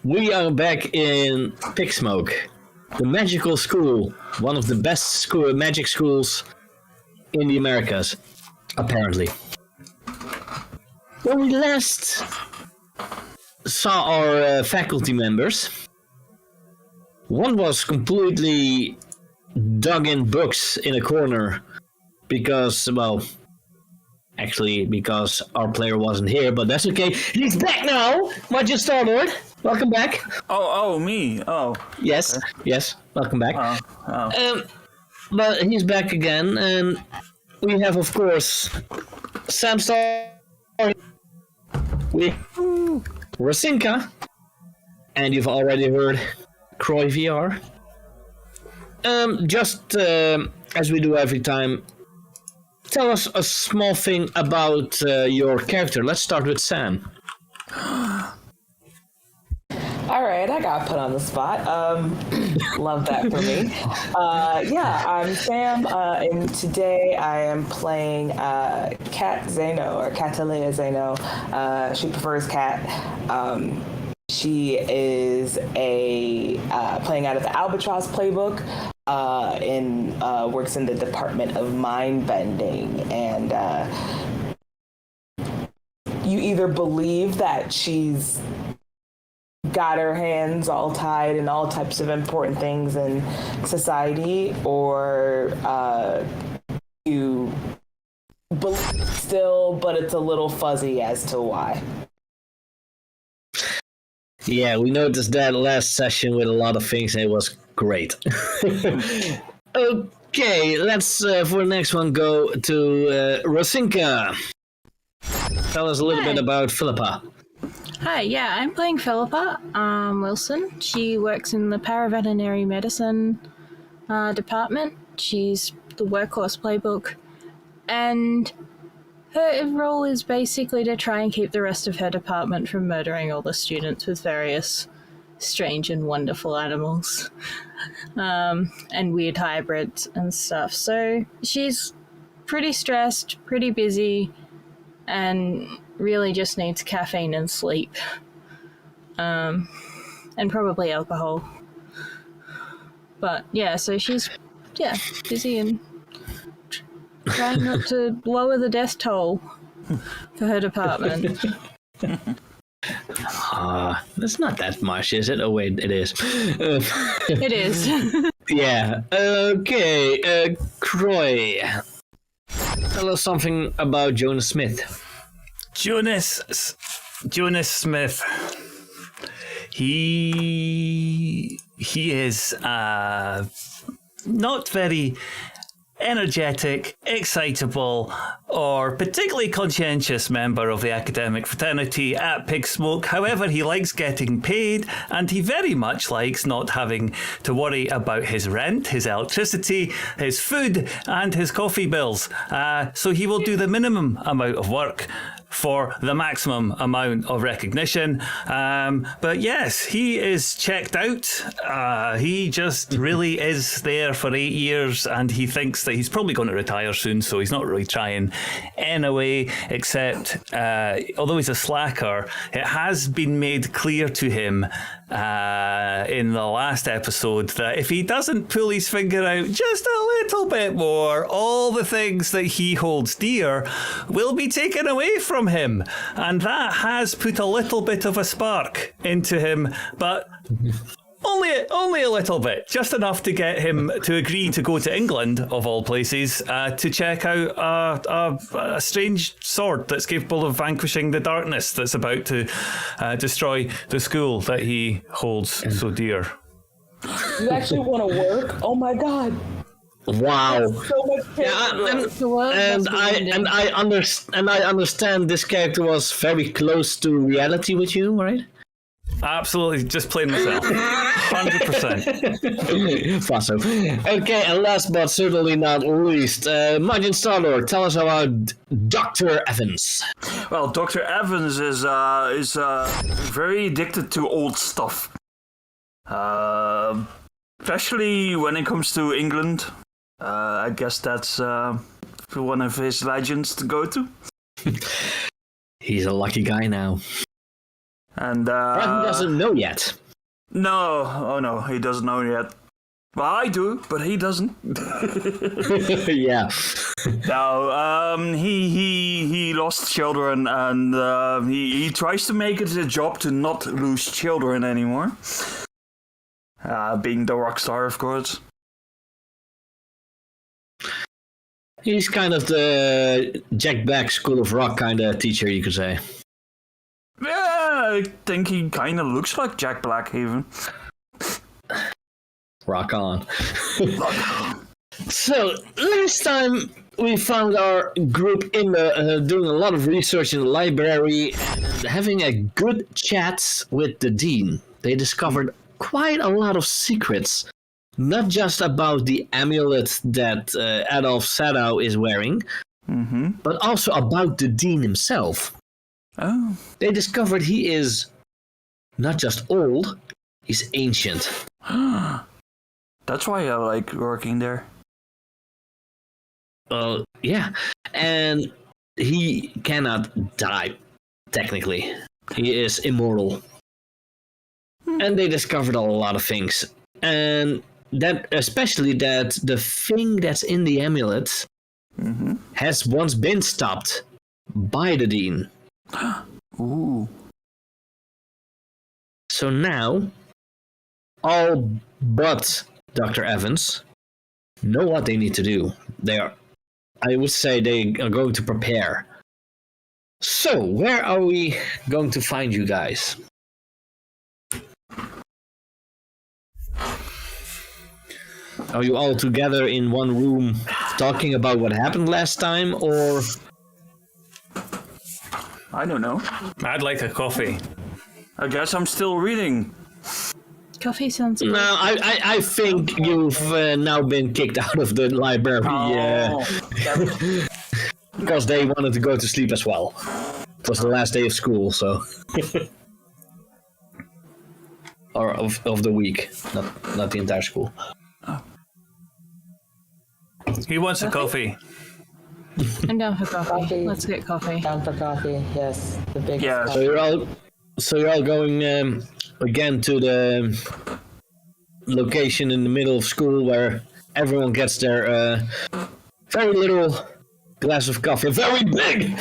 We are back in Pigsmoke, the magical school, one of the best magic schools in the Americas, apparently. When we last saw our faculty members, one was completely dug in books in a corner because, well, actually because our player wasn't here, but that's okay. He's back now! Major Starlord, welcome back. Oh, me. Oh. Yes, okay. Yes, welcome back. But he's back again, and we have, of course, Sam Star, with Rosinka, and you've already heard Croy VR. Just as we do every time, tell us a small thing about your character. Let's start with Sam. All right, I got put on the spot. Love that for me. I'm Sam, and today I am playing Kat Zeno, or Catalea Zeno. She prefers Kat. She is playing out of the Albatross playbook, and works in the Department of Mind Bending. And you either believe that she's got her hands all tied in all types of important things in society, or you believe still, but it's a little fuzzy as to why. Yeah, we noticed that last session with a lot of things, and it was great. Okay, let's for the next one go to Rosinka. Tell us a little bit about Philippa. Hi, yeah, I'm playing Philippa Wilson. She works in the paraveterinary medicine department. She's the workhorse playbook, and her role is basically to try and keep the rest of her department from murdering all the students with various strange and wonderful animals and weird hybrids and stuff. So she's pretty stressed, pretty busy, and really just needs caffeine and sleep. And probably alcohol. But yeah, so she's busy and trying not to lower the death toll for her department. That's not that much, is it? Oh wait, it is. It is. Yeah. Okay. Croy, tell us something about Jonas Smith. Jonas Smith. He is not very energetic, excitable, or particularly conscientious member of the academic fraternity at Pigsmoke. However, he likes getting paid, and he very much likes not having to worry about his rent, his electricity, his food, and his coffee bills. So he will do the minimum amount of work for the maximum amount of recognition. But yes, he is checked out. He just really is there for 8 years, and he thinks that he's probably going to retire soon, so he's not really trying anyway, except although he's a slacker, it has been made clear to him in the last episode that if he doesn't pull his finger out just a little bit more, all the things that he holds dear will be taken away from him. And that has put a little bit of a spark into him, but only a little bit, just enough to get him to agree to go to England, of all places, to check out a strange sword that's capable of vanquishing the darkness that's about to destroy the school that he holds so dear. You actually want to work? Oh my god! Wow. So much and I understand this character was very close to reality with you, right? Absolutely, just playing myself. 100%. Faso. Okay, and last but certainly not least, Margin Starlord, tell us about Dr. Evans. Well, Dr. Evans is very addicted to old stuff. Especially when it comes to England. I guess that's one of his legends to go to. He's a lucky guy now. And But he doesn't know yet. No, oh no, he doesn't know yet. Well, I do, but he doesn't. Yeah. No, he lost children, and he tries to make it a job to not lose children anymore. Being the rock star, of course. He's kind of the Jack Black School of Rock kind of teacher, you could say. Yeah, I think he kind of looks like Jack Black, even. Rock on. So, last time we found our group in the, doing a lot of research in the library, having a good chat with the dean. They discovered quite a lot of secrets. Not just about the amulet that Adolf Sadow is wearing, but also about the dean himself. Oh. They discovered he is not just old, he's ancient. That's why I like working there. Yeah. And he cannot die, technically. He is immortal. And they discovered a lot of things. And that, especially that the thing that's in the amulet has once been stopped by the dean. Ooh. So now, all but Dr. Evans know what they need to do. I would say they are going to prepare. So, where are we going to find you guys? Are you all together in one room talking about what happened last time, or... I don't know. I'd like a coffee. I guess I'm still reading. Coffee sounds good. No, I think you've now been kicked out of the library because they wanted to go to sleep as well. It was the last day of school, so... or of the week, not the entire school. He wants a coffee. I'm down for coffee. Coffee. Let's get coffee. Down for coffee, yes. The big Yeah. So you're all going again to the location in the middle of school where everyone gets their very little glass of coffee, a very big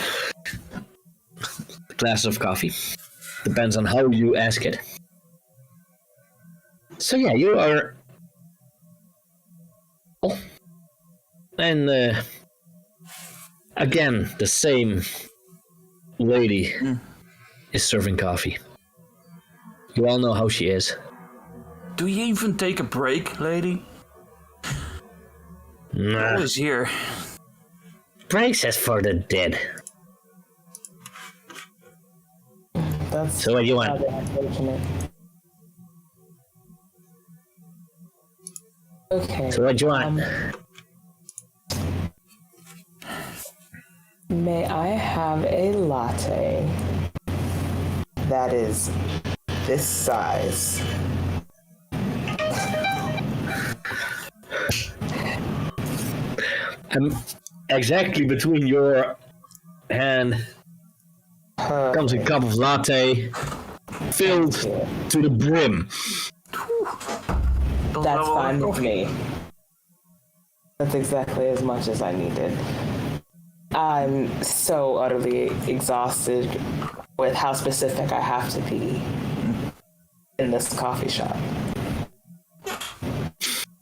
glass of coffee. Depends on how you ask it. So yeah, you are. And again, the same lady is serving coffee. You all know how she is. Do you even take a break, lady? Nah. Always here. Breaks is for the dead. That's So what do you want? rather unfortunate. Okay. So what do you want? May I have a latte that is this size? Exactly between your hand comes a cup of latte filled to the brim. That's fine with me. That's exactly as much as I needed. I'm so utterly exhausted with how specific I have to be in this coffee shop.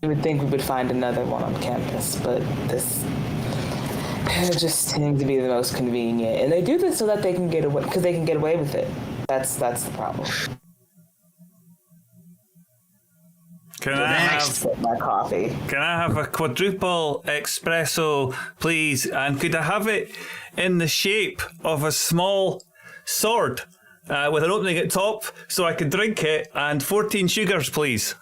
You would think we would find another one on campus, but this just seems to be the most convenient. And they do this so that they can get away, because they can get away with it. That's the problem. Can I have My coffee. a quadruple espresso, please? And could I have it in the shape of a small sword with an opening at top so I can drink it? And 14 sugars, please.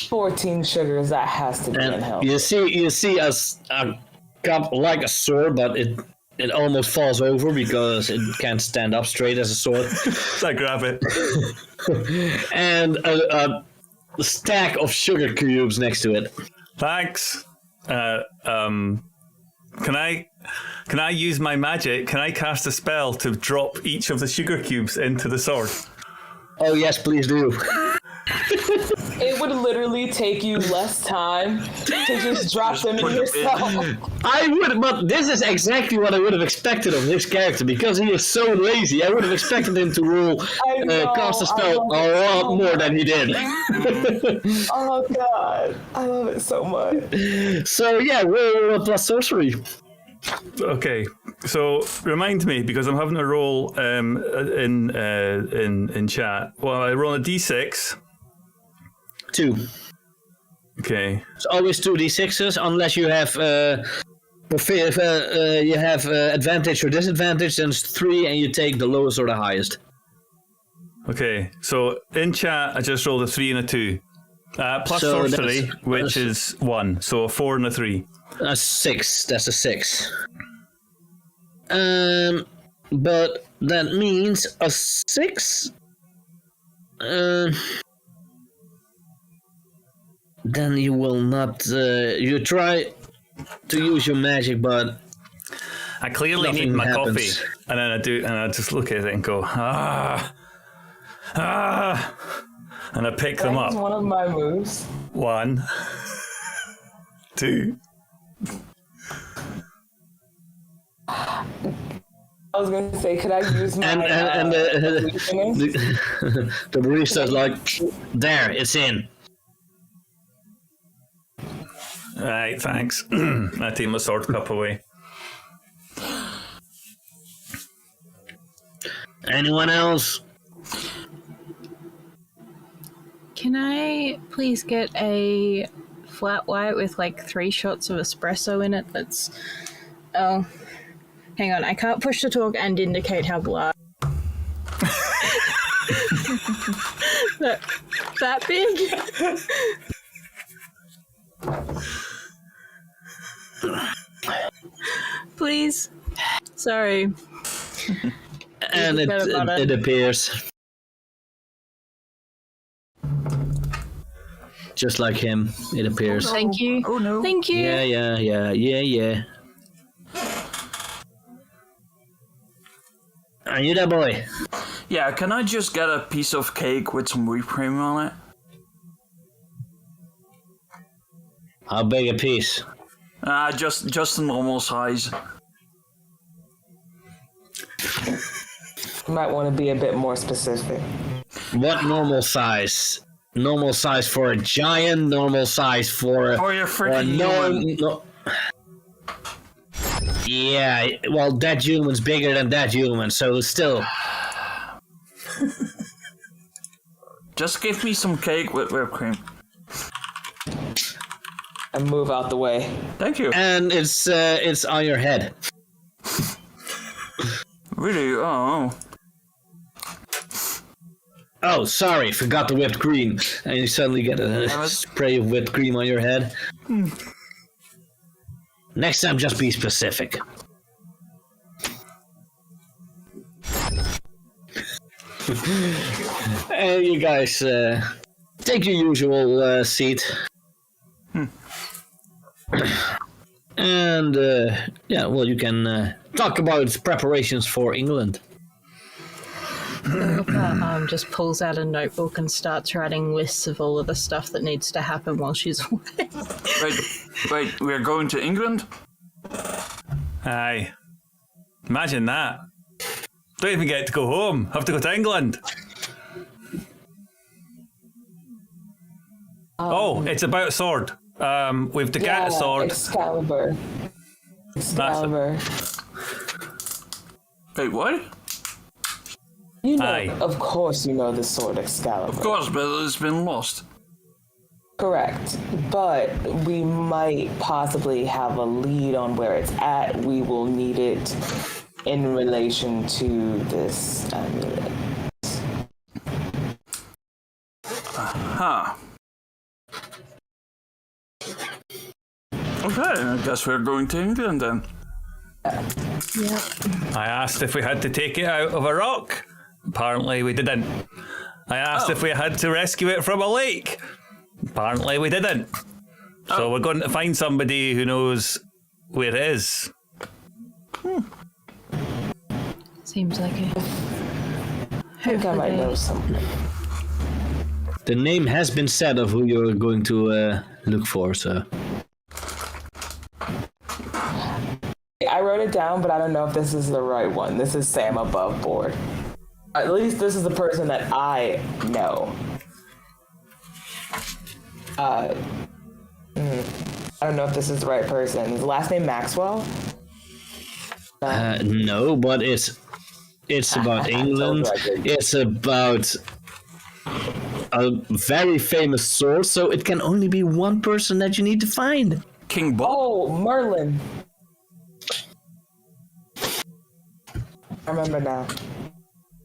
14 sugars, that has to be in And health. you see a cup like a sword, but it almost falls over because it can't stand up straight as a sword. So I grab it. And a stack of sugar cubes next to it. Thanks. Can I use my magic? Can I cast a spell to drop each of the sugar cubes into the sword? Oh yes, please do. It would literally take you less time to just drop them in yourself. I would, but this is exactly what I would have expected of this character because he is so lazy. I would have expected him to roll, cast a spell a lot more than he did. Oh god, I love it so much. So yeah, roll plus sorcery. Okay, so remind me because I'm having a roll in chat. Well, I roll a d6. 2. Okay. It's always 2d6s unless you have advantage or disadvantage. Then it's 3, and you take the lowest or the highest. Okay, so in chat I just rolled a 3 and a 2, plus So sorcery, which is 1. So a 4 and a 3. That's 6. That's a 6. But that means a 6. Then you will not. You try to use your magic, but I clearly need my coffee, and then I just look at it and go and I pick them up. That's one of my moves. 1, 2. I was going to say, could I use my... and the barista's like, there, it's in. Right, thanks. I take my sword cup away. Anyone else? Can I please get a flat white with like 3 shots of espresso in it? That's... Oh. Hang on, I can't push to talk and indicate how large. that big? Please. Sorry. And it appears. Just like him, it appears. Thank you. Oh no. Thank you. Yeah. Are you that boy? Yeah, can I just get a piece of cake with some whipped cream on it? How big a piece? Just a normal size. You might want to be a bit more specific. What normal size? Normal size for a giant, normal size for a... Or you're freaking human. No. Yeah, well, that human's bigger than that human, so still... Just give me some cake with whipped cream. And move out the way. Thank you. And it's on your head. Really? Oh. Oh, sorry, forgot the whipped cream. And you suddenly get a spray of whipped cream on your head. Next time, just be specific. And you guys take your usual seat. And yeah, well, you can talk about preparations for England. Just pulls out a notebook and starts writing lists of all of the stuff that needs to happen while she's away. Wait, we're going to England? Aye. Imagine that. Don't even get to go home. Have to go to England. It's about a sword. We've the gat sword. Excalibur. Wait, what? You know, Aye. of course you know the sword Excalibur. Of course, but it's been lost. Correct. But we might possibly have a lead on where it's at. We will need it in relation to this amulet. Huh. Okay, I guess we're going to England then. Yep. I asked if we had to take it out of a rock. Apparently we didn't. I asked if we had to rescue it from a lake. Apparently we didn't. So we're going to find somebody who knows where it is. Seems like it. I think I might know something. The name has been said of who you're going to look for, so. I wrote it down, but I don't know if this is the right one. This is Sam above board. At least this is the person that I know. I don't know if this is the right person. Is the last name Maxwell? No, but it's about England. It's about a very famous source, so it can only be one person that you need to find. King Bob. Oh, Merlin. I remember now.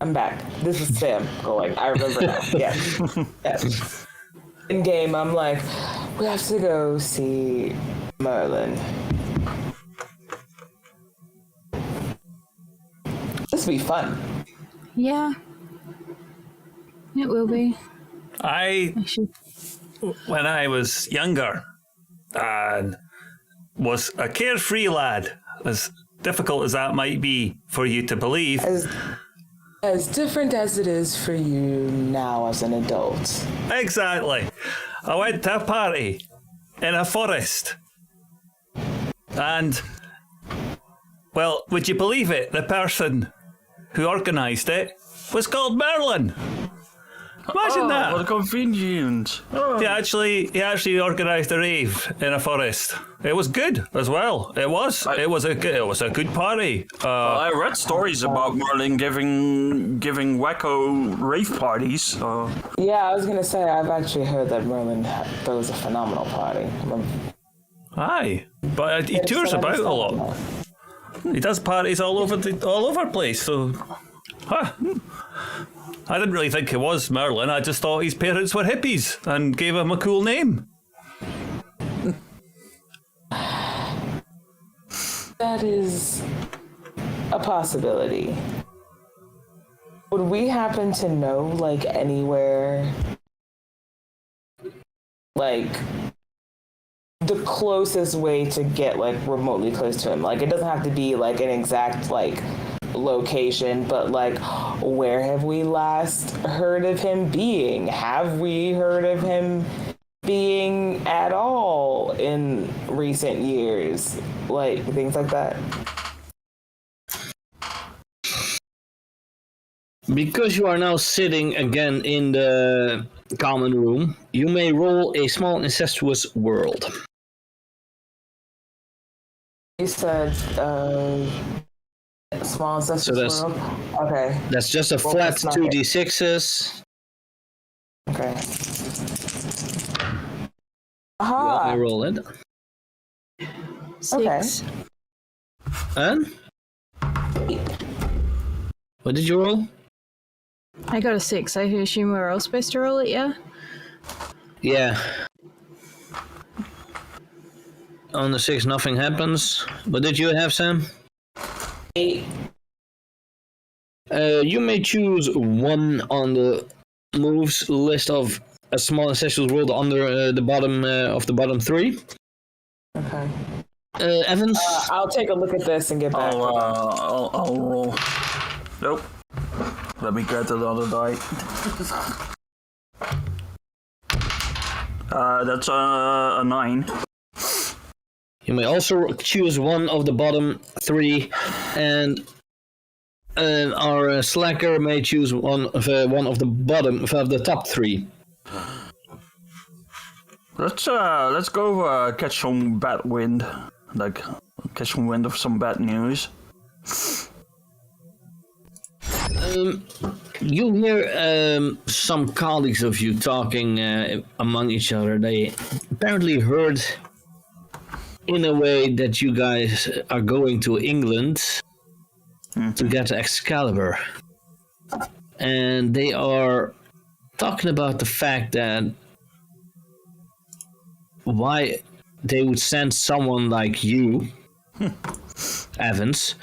I'm back. This is Sam going. I remember now. Yes. Yes. In game, I'm like, we have to go see Merlin. This will be fun. Yeah. It will be. I Actually, when I was younger and was a carefree lad, as difficult as that might be for you to believe. As different as it is for you now as an adult. Exactly. I went to a party in a forest. And, well, would you believe it? The person who organised it was called Merlin. Imagine that. What convenient. He actually organised a rave in a forest. It was good as well. It was a good party. I read stories about Merlin giving wacko rave parties. Yeah, I was gonna say I've actually heard that Merlin throws a phenomenal party. Aye, but he tours about a lot. He does parties all over the place. So, I didn't really think it was Merlin. I just thought his parents were hippies and gave him a cool name. That is a possibility. Would we happen to know, like, anywhere, like, the closest way to get, like, remotely close to him? Like, it doesn't have to be, like, an exact, like, location, but, like, where have we last heard of him being? Have we heard of him being at all in recent years? Like, things like that. Because you are now sitting again in the common room, you may roll a small incestuous world. You said, small incestuous world? Okay. That's just a Well, flat that's not 2d6s. Okay. You Aha! want me to roll it? 6. And? What did you roll? I got a 6. I assume we're all supposed to roll it, yeah? Yeah. On the 6, nothing happens. What did you have, Sam? 8. You may choose one on the moves list of a small incestuous world under the bottom of the bottom 3. Okay. Evans? I'll take a look at this and get back. I'll roll. Nope. Let me get another die. That's a 9. You may also choose one of the bottom 3, and our slacker may choose one of the bottom of the top 3. Let's go catch some bad wind, like catch some wind of some bad news. You hear some colleagues of you talking among each other. They apparently heard in a way that you guys are going to England to get Excalibur. And they are talking about the fact that why they would send someone like you, Evans.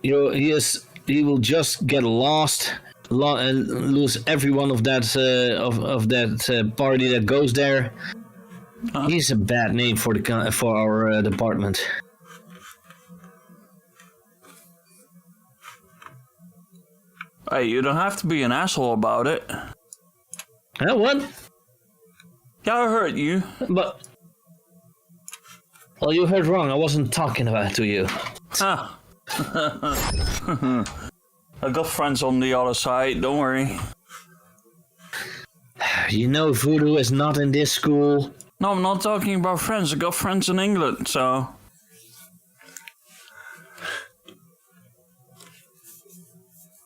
He will just get lost and lose every one of that party that goes there, He's a bad name for our department. Hey, you don't have to be an asshole about it. What? Yeah, I heard you. But... Well, you heard wrong. I wasn't talking to you. Ah. I got friends on the other side, don't worry. You know voodoo is not in this school. No, I'm not talking about friends. I got friends in England, so...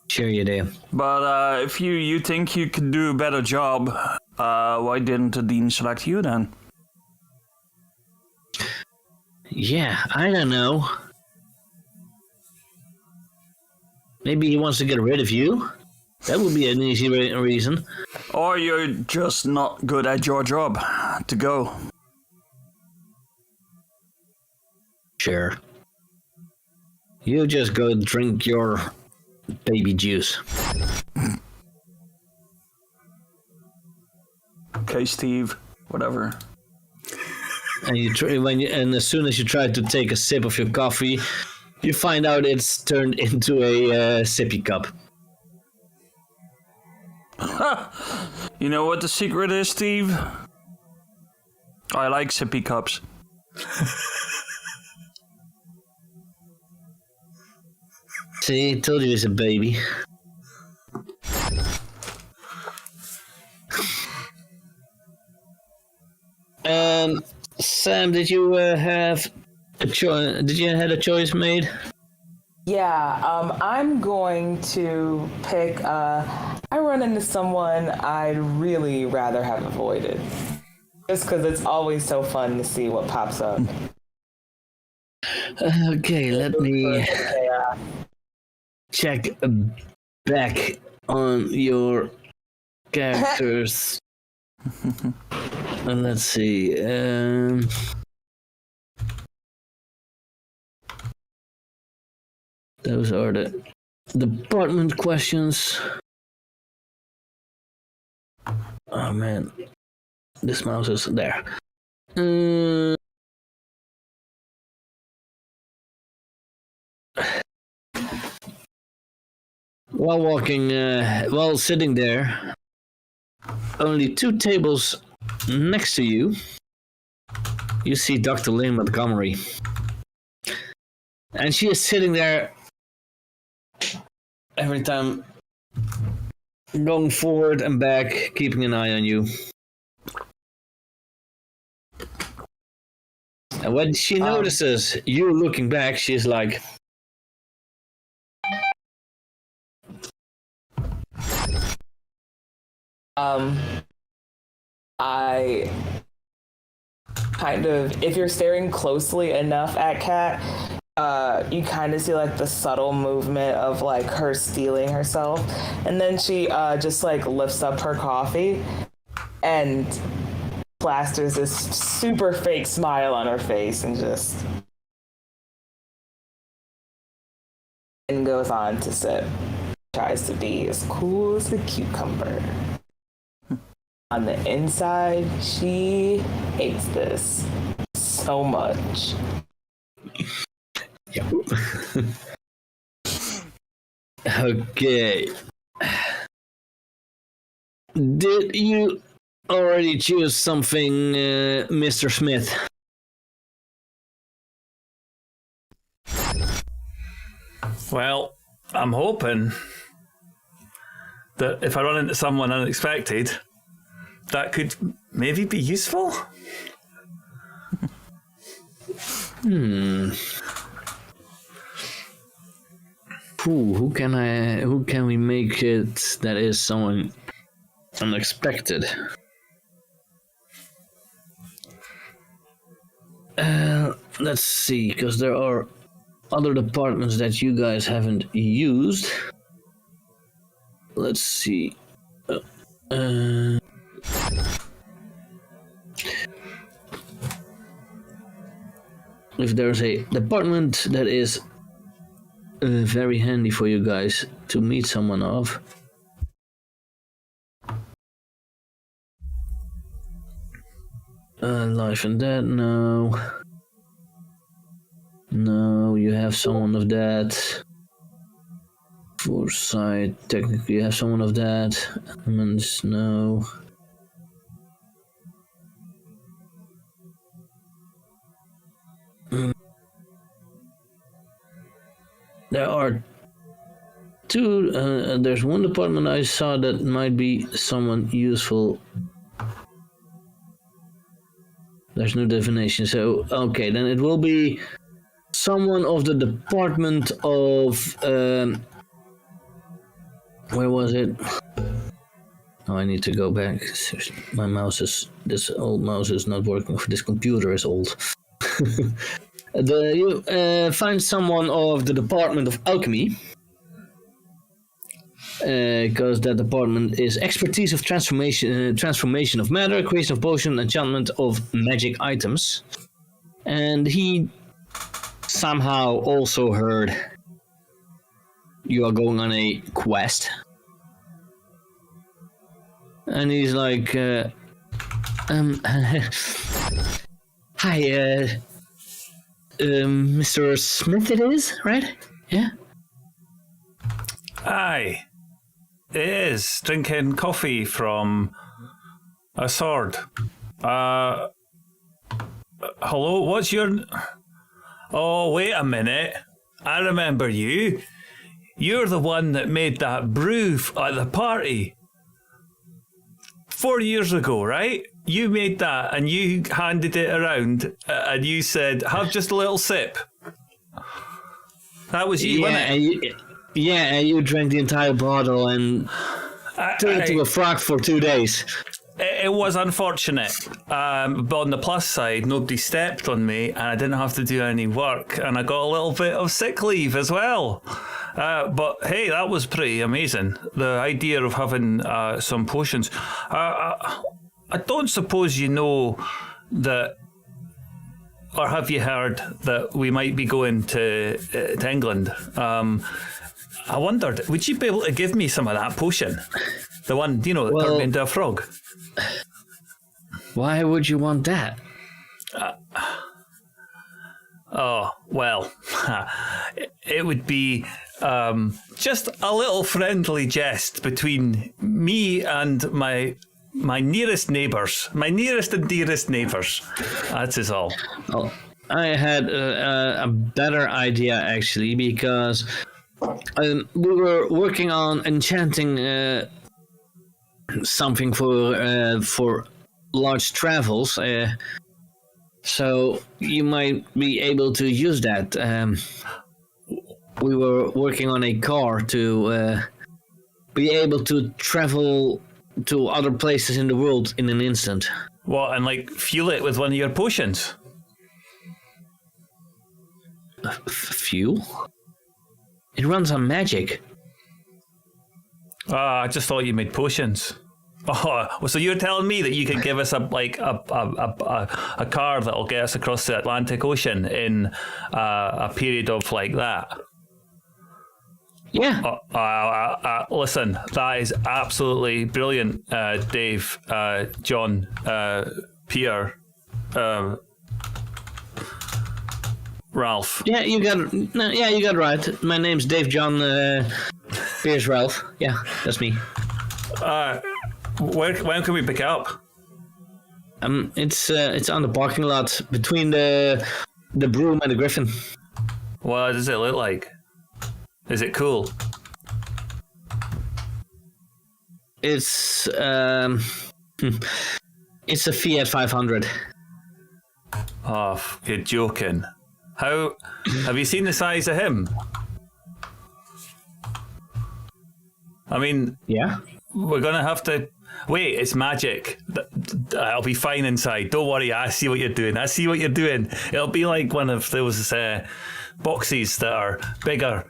Sure you do. But if you think you could do a better job, why didn't the dean select you then? Yeah, I don't know. Maybe he wants to get rid of you? That would be an easy reason. Or you're just not good at your job. To go. Sure. You just go drink your baby juice. Okay, Steve. Whatever. And as soon as you try to take a sip of your coffee, you find out it's turned into a sippy cup. You know what the secret is, Steve? I like sippy cups. See, told you he's a baby. Sam, did you have a choice? Did you have a choice made? Yeah, I'm going to pick. I run into someone I'd really rather have avoided, just because it's always so fun to see what pops up. Okay, let me check back on your characters. And let's see. Those are the department questions. Oh man, this mouse is there. While sitting there, only 2 tables next to you, you see Dr. Lynn Montgomery. And she is sitting there every time, going forward and back, keeping an eye on you. And when she notices you looking back, she's like... I kind of, if you're staring closely enough at Kat, you kind of see like the subtle movement of like her stealing herself, and then she just like lifts up her coffee and plasters this super fake smile on her face and goes on to sip. Tries to be as cool as a cucumber. On the inside, she hates this so much. Yep. Okay. Did you already choose something, Mr. Smith? Well, I'm hoping that if I run into someone unexpected, that could maybe be useful. Who can we make it that is someone unexpected? Let's see, because there are other departments that you guys haven't used. Let's see. If there's a department that is very handy for you guys to meet someone of. Life and Dead, no. No, you have someone of that. Foresight, technically you have someone of that. Elements, no. There are two, there's one department I saw that might be someone useful. There's no definition, so okay, then it will be someone of the department of, where was it? Oh, I need to go back. My mouse is, this old mouse is not working, this computer is old. You find someone of the Department of Alchemy, because that department is expertise of transformation of matter, creation of potion, enchantment of magic items, and he somehow also heard you are going on a quest, and he's like, hi, Mr. Smith it is, right? Yeah? Aye. It is. Drinking coffee from a sword. Hello, what's your... Oh, wait a minute. I remember you. You're the one that made that brew at the party 4 years ago, right? You made that and you handed it around and you said, have just a little sip. That was you, wasn't it? And you drank the entire bottle and turned it to a frog for 2 days. It was unfortunate, but on the plus side, nobody stepped on me and I didn't have to do any work and I got a little bit of sick leave as well. But hey, that was pretty amazing. The idea of having some potions. I don't suppose you know that, or have you heard that we might be going to England? I wondered, would you be able to give me some of that potion? The one, you know, that turned me into a frog. Why would you want that? It would be just a little friendly jest between me and my nearest neighbours. My nearest and dearest neighbours. That is all. Well, I had a better idea, actually, because we were working on enchanting something for large travels, so you might be able to use that. We were working on a car to be able to travel to other places in the world in an instant. What, and like fuel it with one of your potions? Fuel? It runs on magic. I just thought you made potions. Oh, well, so you're telling me that you could give us a car that'll get us across the Atlantic Ocean in a period of like that? Yeah. Listen, that is absolutely brilliant, Dave, John, Pierre, Ralph. Yeah, you got it right. My name's Dave John Pierce Ralph. Yeah, that's me. When can we pick it up? It's on the parking lot between the broom and the griffin. What does it look like? Is it cool? It's it's a Fiat 500. Oh, you're joking. How have you seen the size of him? I mean, yeah. We're gonna have to wait. It's magic. I'll be fine inside. Don't worry. I see what you're doing. It'll be like one of those boxes that are bigger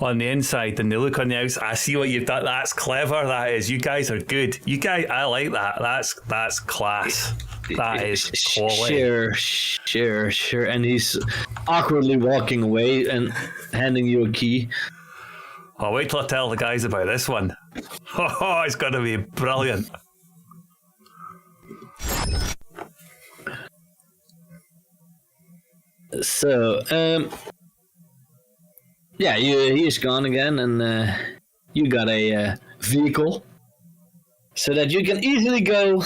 on the inside than they look on the outside. I see what you've done. That's clever. That is. You guys are good. You guys, I like that. That's class. That is quality. Sure. And he's awkwardly walking away and handing you a key. I'll wait till I tell the guys about this one. Oh, it's going to be brilliant. So, yeah, he's gone again, and you got a vehicle, so that you can easily go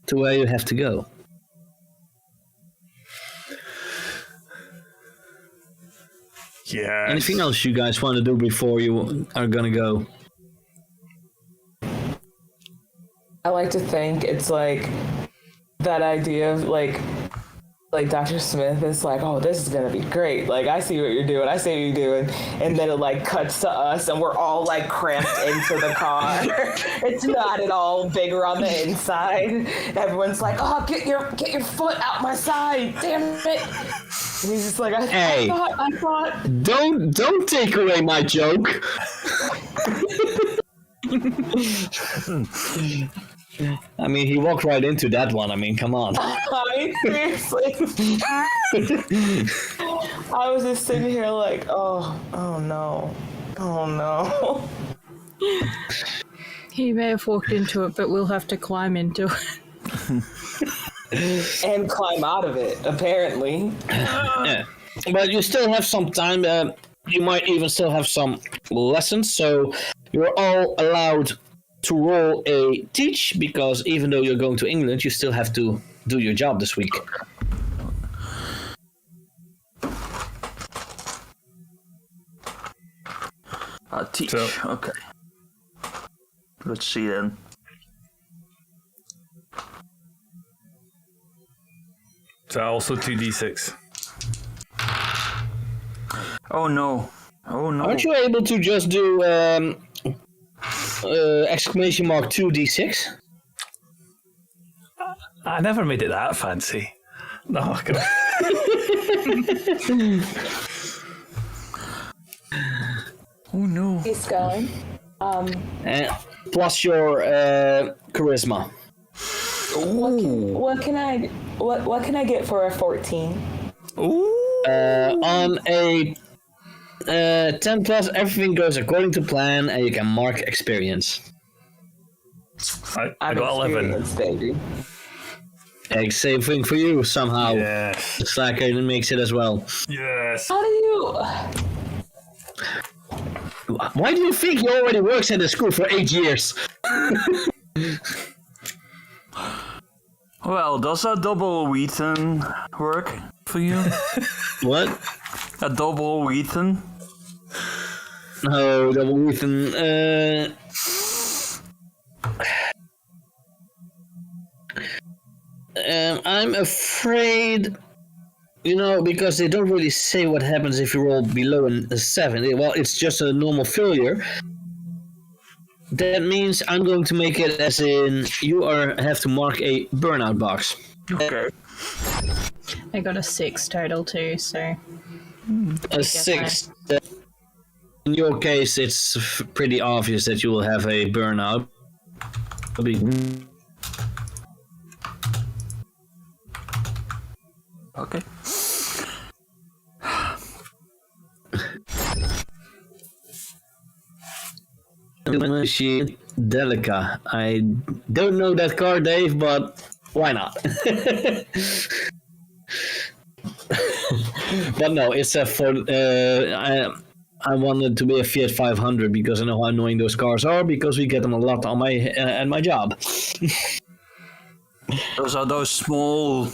to where you have to go. Yeah. Anything else you guys want to do before you are gonna go? I like to think it's like that idea of like Dr. Smith is like, oh, this is gonna be great. Like, I see what you're doing. I see what you're doing. And then it like cuts to us, and we're all like cramped into the car. It's not at all bigger on the inside. Everyone's like, oh, get your foot out my side, damn it. And he's just like, I thought. Don't take away my joke. I mean, he walked right into that one. I mean, come on. I mean, seriously. I was just sitting here like, oh no. He may have walked into it, but we'll have to climb into it. And climb out of it, apparently. Yeah. But you still have some time. You might even still have some lessons, so you're all allowed to roll a teach, because even though you're going to England, you still have to do your job this week. Teach. So- Okay. Let's see then. So also 2d6. Oh no. Aren't you able to just do exclamation mark 2d6? I never made it that fancy. No, God. Oh no. He's going. Plus your charisma. What can I get for a 14? Ooh. On a 10 plus, everything goes according to plan, and you can mark experience. I got 11. experienced, baby. Same thing for you somehow. Yes. The Slacker makes it as well. Yes. How do you? Why do you think he already works at the school for 8 years? Well, does a double Wheaton work for you? What? A double Wheaton? No, double Wheaton. I'm afraid, because they don't really say what happens if you roll below a 7. Well, it's just a normal failure. That means I'm going to make it as in you have to mark a burnout box. Okay. I got a 6 total too, so A 6. In your case, it's pretty obvious that you will have a burnout. Okay. Machine Delica. I don't know that car, Dave, but why not? But no, it's I wanted to be a Fiat 500 because I know how annoying those cars are, because we get them a lot on at my job. Those are those small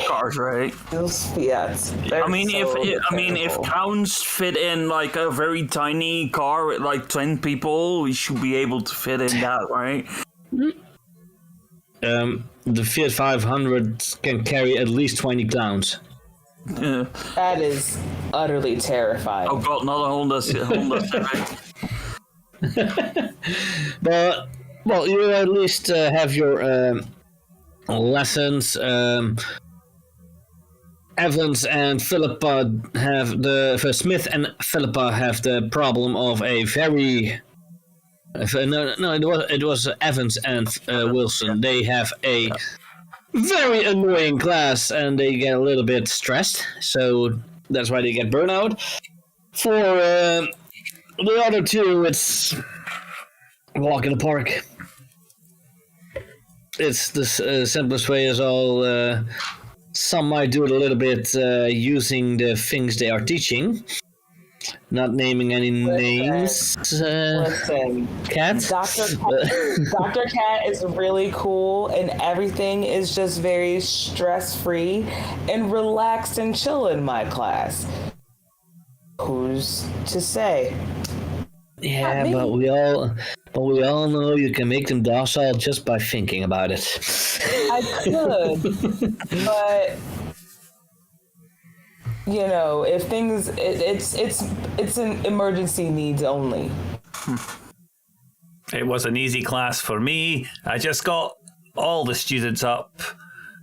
cars, right? Those Fiats. If clowns fit in like a very tiny car with like 10 people, we should be able to fit in that, right? The Fiat 500 can carry at least 20 clowns. That is utterly terrifying. Oh god, not a Honda Civic. But, well, you at least have your lessons. Evans and Philippa Smith and Philippa have the problem of a very... it was Evans and Wilson. They have a very annoying class, and they get a little bit stressed, so that's why they get burnout. For the other two, it's a walk in the park. It's the simplest way is all some might do it a little bit using the things they are teaching. Not naming any names. Listen, Cat? Dr. Cat is really cool, and everything is just very stress-free and relaxed and chill in my class. Who's to say? Yeah, but we all know you can make them docile just by thinking about it. I could, but you know, if things, it's an emergency needs only. It was an easy class for me. I just got all the students up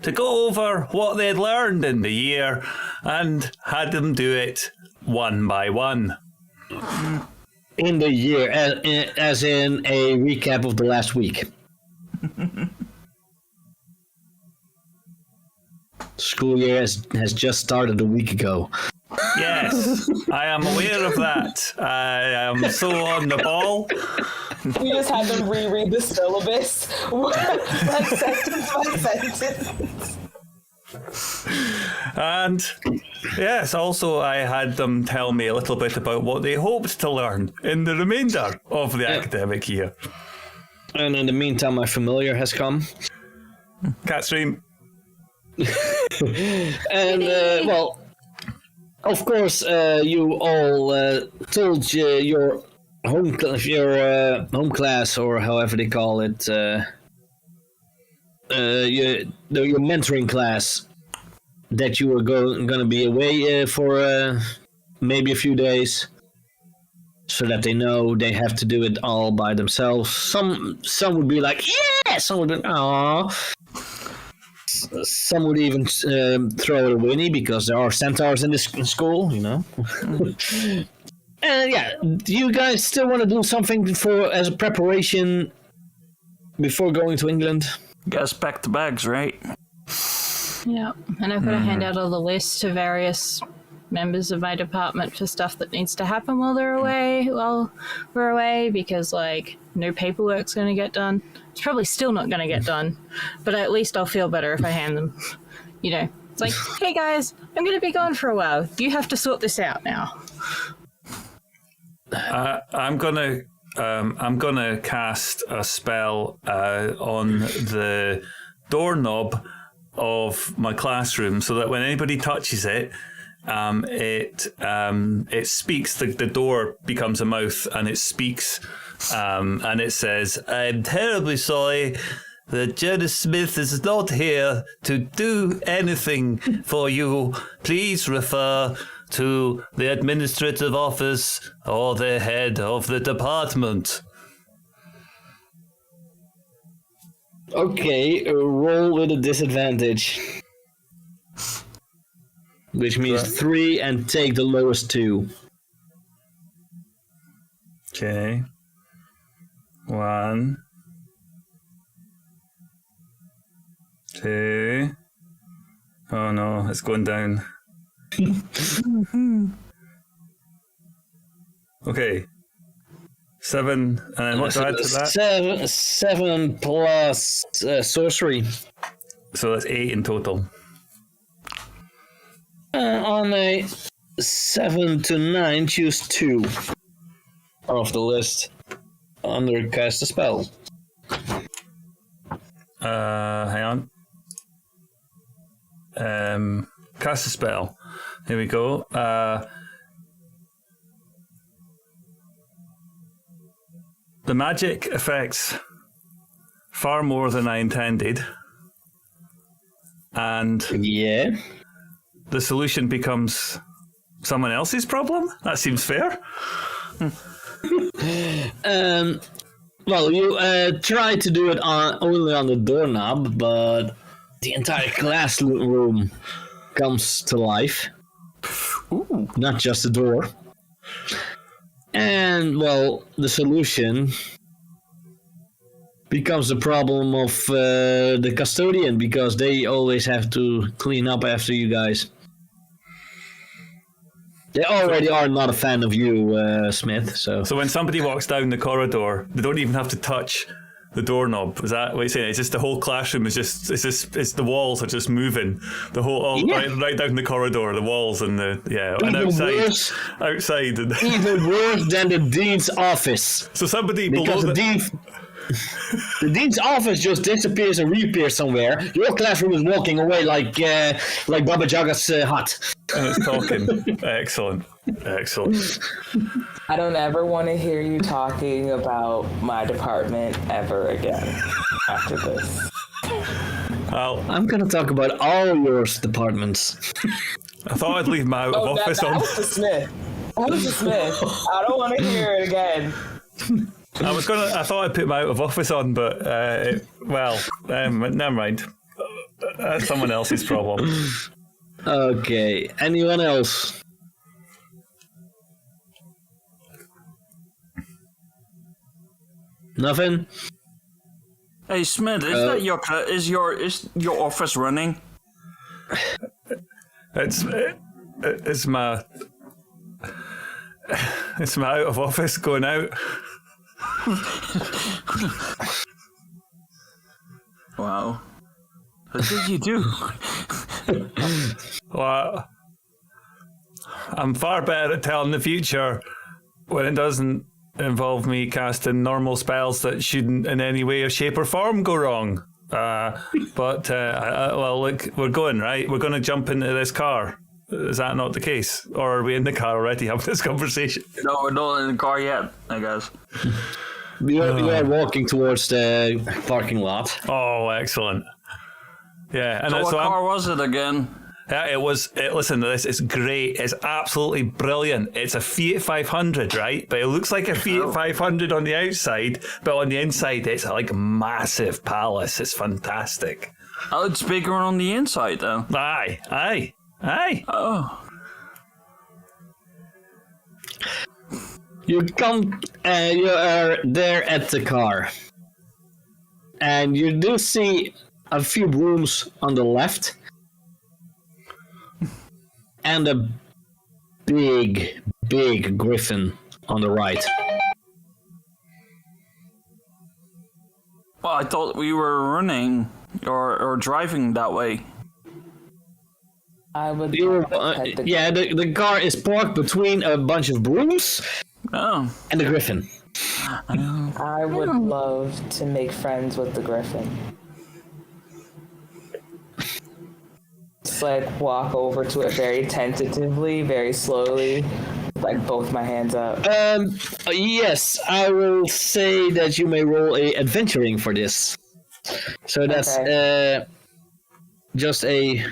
to go over what they'd learned in the year and had them do it one by one. In the year, as in a recap of the last week. School year has just started a week ago. Yes, I am aware of that. I am so on the ball. We just had them reread the syllabus, like sentence by sentence. And yes, also I had them tell me a little bit about what they hoped to learn in the remainder of the academic year. And in the meantime, my familiar has come. Catstream. And, well, of course, you all told your home class, or however they call it, your mentoring class, that you were going to be away for maybe a few days, so that they know they have to do it all by themselves. Some would be like, yeah, some would be, aww. Some would even throw a whinny because there are centaurs in this school, you know. And yeah, do you guys still want to do something as a preparation before going to England? Guess pack the bags, right? Yeah, and I've got to hand out all the lists to various members of my department for stuff that needs to happen while we're away, because like no paperwork's going to get done. It's probably still not going to get done, but at least I'll feel better if I hand them. You know, it's like, hey guys, I'm going to be gone for a while. You have to sort this out now. I'm gonna cast a spell on the doorknob of my classroom, so that when anybody touches it, it speaks. The door becomes a mouth, and it speaks, and it says, "I'm terribly sorry that Jonas Smith is not here to do anything for you. Please refer to the administrative office or the head of the department." Okay, roll with a disadvantage. Which means 3 and take the lowest 2. Okay. 1, 2. Oh no, it's going down. Okay. 7, and then what do I add to that? 7 plus sorcery. So that's 8 in total. On a 7 to 9, choose 2 off the list under cast a spell. Hang on. Cast a spell. Here we go. The magic affects far more than I intended, and Yeah. the solution becomes someone else's problem? That seems fair. Well, you try to do it only on the doorknob, but the entire classroom comes to life. Ooh. Not just the door. And, well, the solution becomes the problem of the custodian, because they always have to clean up after you guys. They already are not a fan of you, Smith, so... So when somebody walks down the corridor, they don't even have to touch the doorknob. Is that what you're saying? It's just the whole classroom is just it's the walls are just moving. The whole right down the corridor, the walls and and outside. Even worse than the dean's office. So somebody because below the dean's office just disappears and reappears somewhere. Your classroom is walking away like Baba Jaga's hut. And it's talking. Excellent. I don't ever want to hear you talking about my department ever again after this. Well, I'm gonna talk about all your departments. I thought I'd leave my out of office on. That was the Smith. I don't want to hear it again. I thought I'd put my out of office on, but never mind. That's someone else's problem. Okay. Anyone else? Nothing. Hey Smith, is your office running? It's my out of office going out. Wow. What did you do? Well, I'm far better at telling the future when it doesn't involve me casting normal spells that shouldn't in any way or shape or form go wrong. But look, we're going, right? We're going to jump into this car. Is that not the case? Or are we in the car already having this conversation? No, we're not in the car yet, I guess. We are walking towards the parking lot. Oh, excellent. Yeah. And so what car was it again? Yeah, it was. Listen to this. It's great. It's absolutely brilliant. It's a Fiat 500, right? But it looks like a Fiat 500 on the outside, but on the inside, it's like a massive palace. It's fantastic. Oh, it's bigger on the inside, though. Aye. Oh. You are there at the car, and you do see a few rooms on the left. And a big griffin on the right. Well, I thought we were running or driving that way. I would. The car is parked between a bunch of brooms and the griffin. I would love to make friends with the griffin. Just like walk over to it very tentatively, very slowly, like both my hands up. Yes, I will say that you may roll a adventuring for this. So that's just a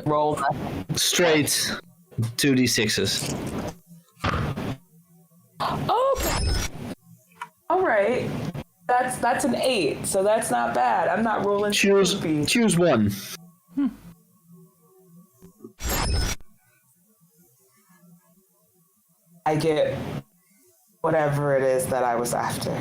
roll straight 2d6s. Okay. All right. That's an 8, so that's not bad. I'm not rolling. Choose one. I get whatever it is that I was after.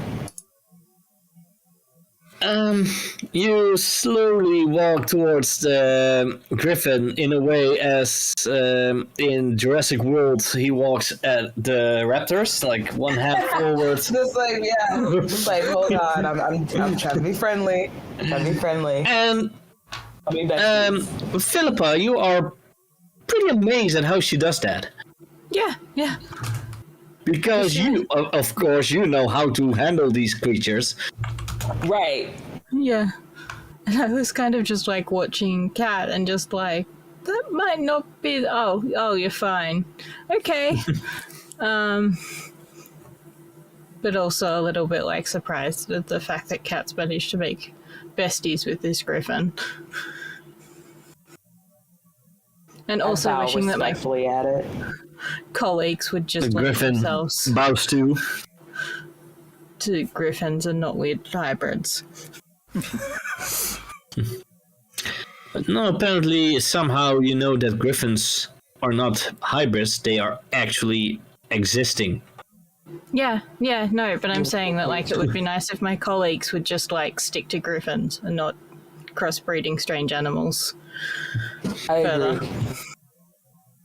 You slowly walk towards the griffin in a way as in Jurassic World he walks at the raptors, like one hand forward. Just like hold on, I'm trying to be friendly. And Philippa, you are pretty amazed at how she does that. Yeah. Because you, of course, you know how to handle these creatures. Right. Yeah. And I was kind of just like watching Kat and just like, that might not be, oh, you're fine. Okay. But also a little bit like surprised at the fact that Kat's managed to make besties with this griffin. And also wishing that my at it. colleagues would just the let griffin themselves bows to griffins and not weird hybrids. But no, apparently somehow you know that griffins are not hybrids, they are actually existing. Yeah, no, but I'm saying that like it would be nice if my colleagues would just like stick to griffins and not crossbreeding strange animals. I agree.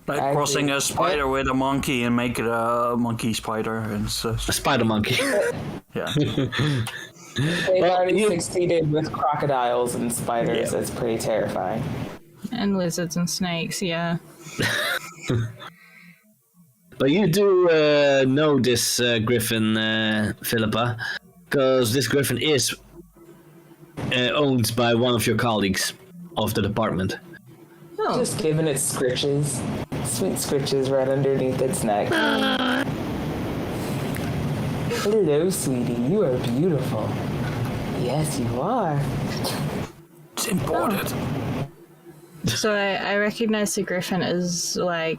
Like crossing a spider with a monkey and make it a monkey spider and stuff. A spider monkey. Yeah. They've already succeeded with crocodiles and spiders. Yeah. It's pretty terrifying. And lizards and snakes, yeah. But you do know this griffin, Philippa, because this griffin is owned by one of your colleagues of the department. Oh, Just giving it scritches. Sweet scritches right underneath its neck. Hello, sweetie. You are beautiful. Yes, you are. It's imported. so I recognize the griffin as, like,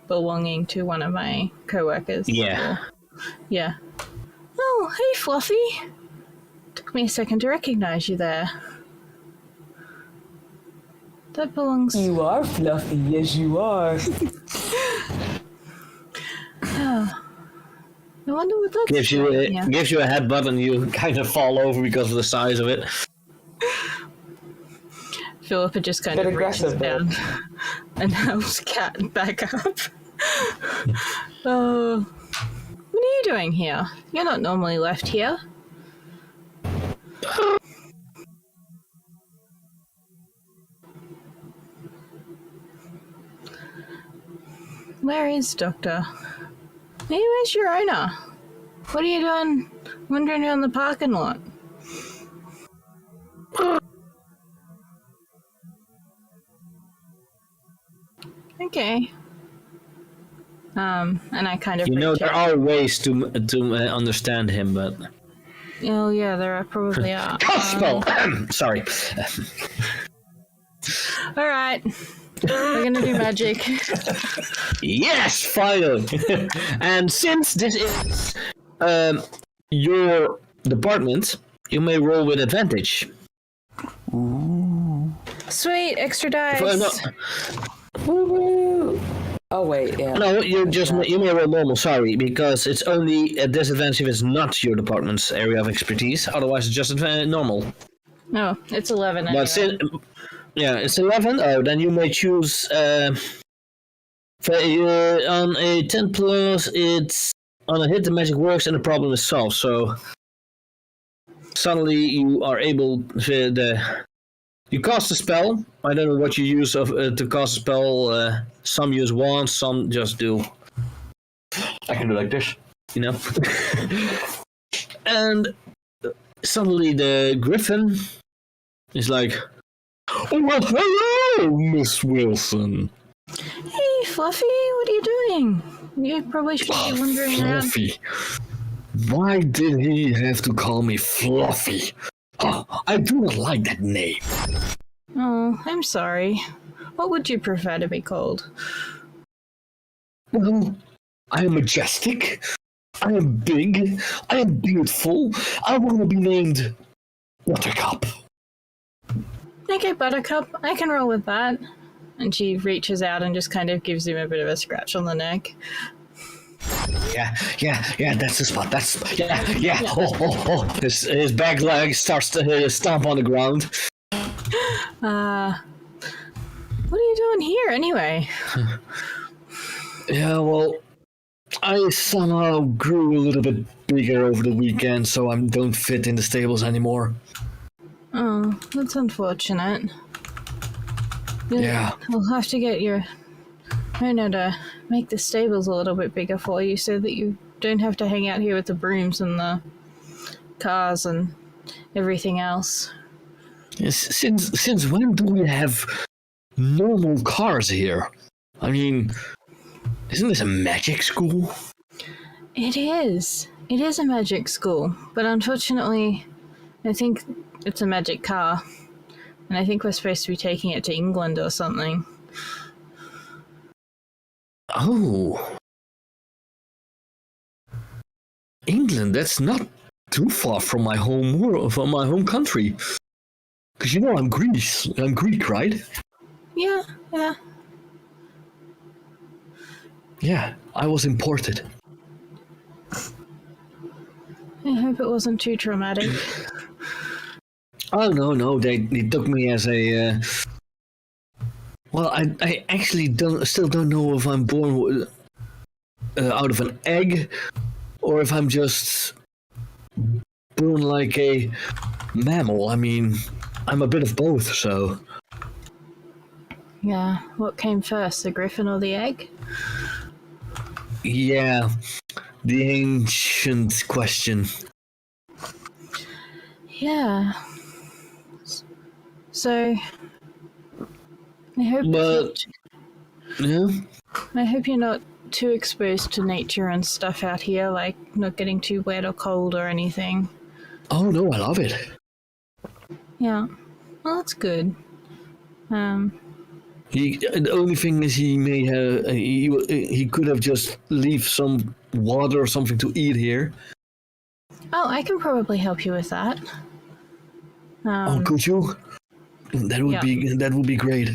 belonging to one of my co-workers. Yeah. Yeah. Oh, hey, Fluffy. Took me a second to recognize you there. That belongs... You are fluffy. Yes, you are. Oh. I wonder what that's Gives you doing here. gives you a headbutt and you kind of fall over because of the size of it. Philippa just kind Bit of reaches aggressive, down and helps Cat back up. Oh, what are you doing here? You're not normally left here. Where is Doctor? Hey, where's your owner? What are you doing wandering around the parking lot? Okay. And I kind of You know reach there out. are ways to understand him, but Oh yeah, there probably are. gospel. Sorry. All right, we're gonna do magic. Yes, finally. And since this is your department, you may roll with advantage. Sweet, extra dice. No, Woo-woo. Oh, wait, yeah. no, you may roll normal. Sorry, because it's only a disadvantage if it's not your department's area of expertise. Otherwise, it's just normal. No, it's 11. Anyway. But it's 11. Oh, then you may choose. On a 10 plus, it's on a hit the magic works and the problem is solved. So suddenly you are able you cast a spell. I don't know what you use to cast a spell. Some use wands, some just do. I can do like this, you know. And suddenly the griffin is like, "Oh well, hello, Miss Wilson." Hey, Fluffy, what are you doing? You probably should be wandering around. Fluffy. Why did he have to call me Fluffy? Oh, I do not like that name. Oh, I'm sorry. What would you prefer to be called? Well, I am majestic. I am big. I am beautiful. I want to be named Buttercup. Okay, Buttercup, I can roll with that. And she reaches out and just kind of gives him a bit of a scratch on the neck. Yeah, that's the spot. Yeah. Oh. His back leg starts to stomp on the ground. What are you doing here anyway? Yeah, well, I somehow grew a little bit bigger over the weekend, so I don't fit in the stables anymore. Oh, that's unfortunate. Yeah. We'll have to get your owner to make the stables a little bit bigger for you so that you don't have to hang out here with the brooms and the cars and everything else. Yes, since when do we have normal cars here? I mean, isn't this a magic school? It is. It is a magic school, but unfortunately, I think it's a magic car. And I think we're supposed to be taking it to England or something. Oh. England, that's not too far from my home world, from my home country. Because you know I'm Greek, right? Yeah. Yeah, I was imported. I hope it wasn't too traumatic. Oh, no, they took me as a... Well, I actually still don't know if I'm born out of an egg, or if I'm just born like a mammal. I mean, I'm a bit of both, so... Yeah, what came first, the griffin or the egg? Yeah, the ancient question. Yeah. So, I hope But, yeah, I hope you're not too exposed to nature and stuff out here, like not getting too wet or cold or anything. oh no, I love it. Yeah. Well, that's good. The only thing is he may have, he could have just leave some water or something to eat here. Oh, I can probably help you with that. Oh, could you? That would be great.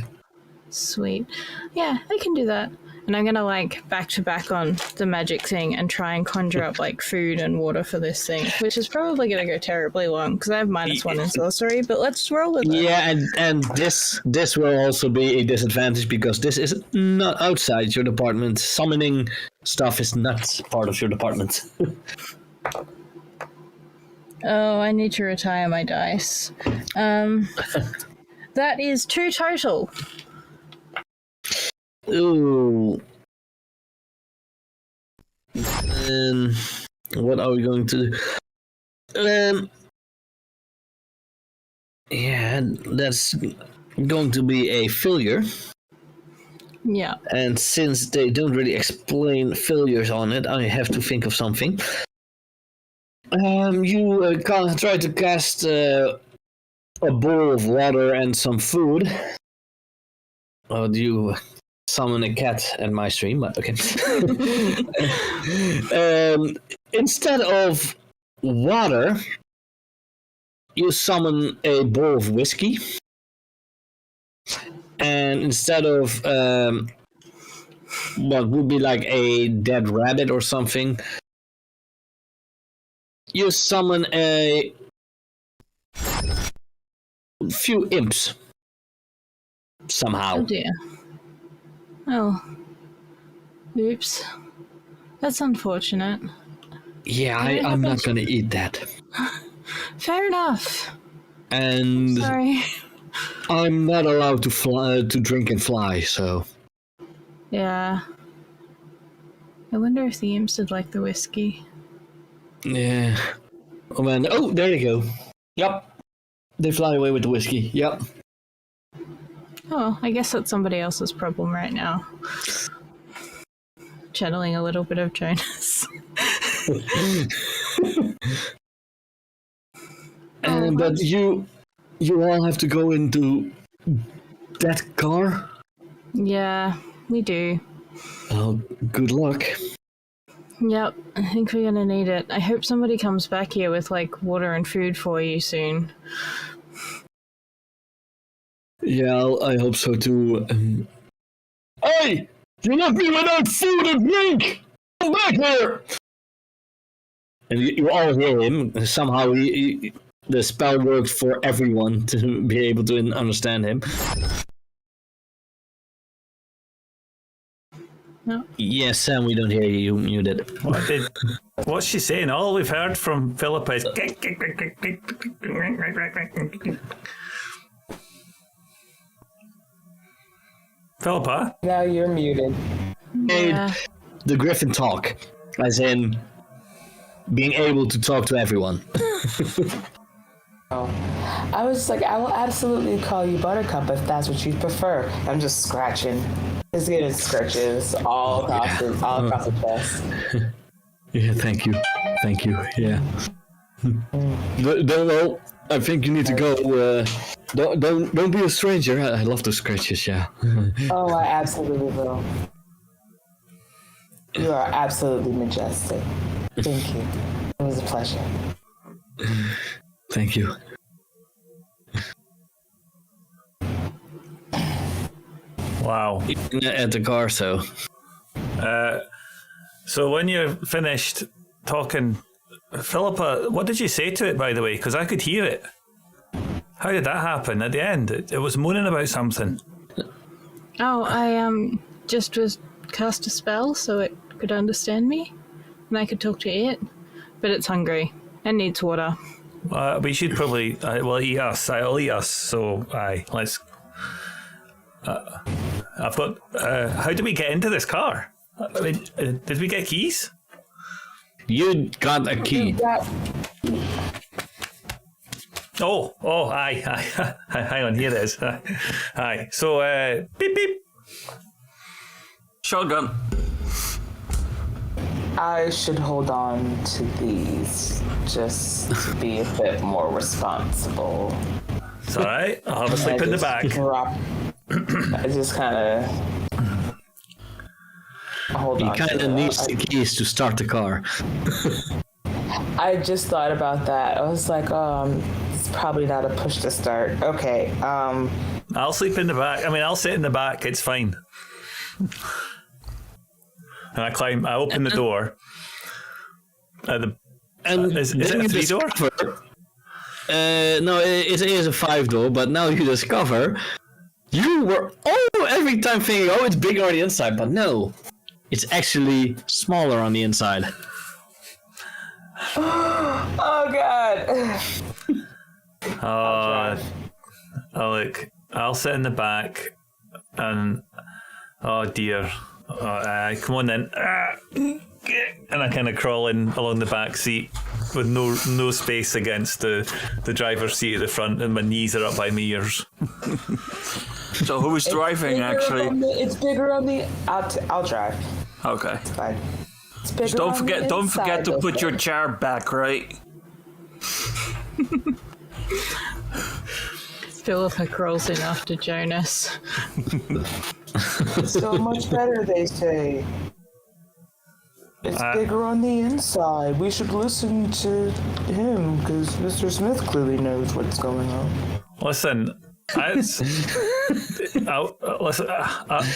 Sweet. Yeah, I can do that. And I'm gonna like back to back on the magic thing and try and conjure up like food and water for this thing, which is probably gonna go terribly long because I have -1 in sorcery. But let's roll with it. Yeah, and this will also be a disadvantage because this is not outside your department. Summoning stuff is not part of your department. Oh, I need to retire my dice. That is 2 total. Ooh. What are we going to do? Yeah, that's going to be a failure. Yeah. And since they don't really explain failures on it, I have to think of something. You try to cast a bowl of water and some food. Oh, you summon a cat at my stream, but okay. Instead of water, you summon a bowl of whiskey. And instead of what would be like a dead rabbit or something, you summon a few imps. Somehow. Oh dear. Oh. Oops. That's unfortunate. Yeah, I'm not gonna eat that. Fair enough. And Sorry. I'm not allowed to fly, to drink and fly, so... Yeah. I wonder if the imps would like the whiskey. Yeah. Oh man, oh, there they go. Yep. They fly away with the whiskey, yep. Oh, I guess that's somebody else's problem right now. Channeling a little bit of Jonas. But you all have to go into that car? Yeah, we do. Oh, good luck. Yep, I think we're gonna need it. I hope somebody comes back here with, like, water and food for you soon. Yeah, I hope so too. Hey! You left me without food and drink! Come back here! And you all hear him. Somehow the spell worked for everyone to be able to understand him. No. Yes, Sam, we don't hear you. You muted. What's she saying? All we've heard from Philippa is... Philippa? Now you're muted. Yeah. The Griffin talk, as in being able to talk to everyone. I was like, I will absolutely call you Buttercup if that's what you prefer. I'm just scratching. It's getting scratches all across the chest. Yeah, thank you. Yeah. Well, I think you need to go. Don't be a stranger. I love the scratches. Yeah. Oh, I absolutely will. You are absolutely majestic. Thank you. It was a pleasure. Thank you. Wow. At the car, so. So when you're finished talking, Philippa, what did you say to it, by the way? Because I could hear it. How did that happen at the end? It was moaning about something. Oh, I just was cast a spell so it could understand me, and I could talk to it, but it's hungry. and needs water. We should probably. Well, eat us. I'll eat us. So, let's. I've got. How do we get into this car? I mean, did we get keys? You got a key. Oh, aye. Hang on, here it is. Aye. So, beep, beep. Shotgun. I should hold on to these just to be a bit more responsible. It's all right. I'll have a sleep in the back. I just kind of hold on. He kind of needs the keys to start the car. I just thought about that. I was like, it's probably not a push to start. Okay. I'll sleep in the back. I mean, I'll sit in the back. It's fine. And I open the door. Is it a 3-door? No, it is a 5-door, but now you discover you were every time thinking, it's bigger on the inside, but no. It's actually smaller on the inside. Oh, God. Look, I'll sit in the back and oh dear. Come on then. And I kind of crawl in along the back seat with no space against the driver's seat at the front, and my knees are up by my ears. So who is driving actually? It's bigger on the. I'll drive. Okay. It's fine. It's Just don't forget to put your chair back, right? Philippa crawls in after Jonas. So much better, they say. It's bigger on the inside. We should listen to him because Mr. Smith clearly knows what's going on. Listen,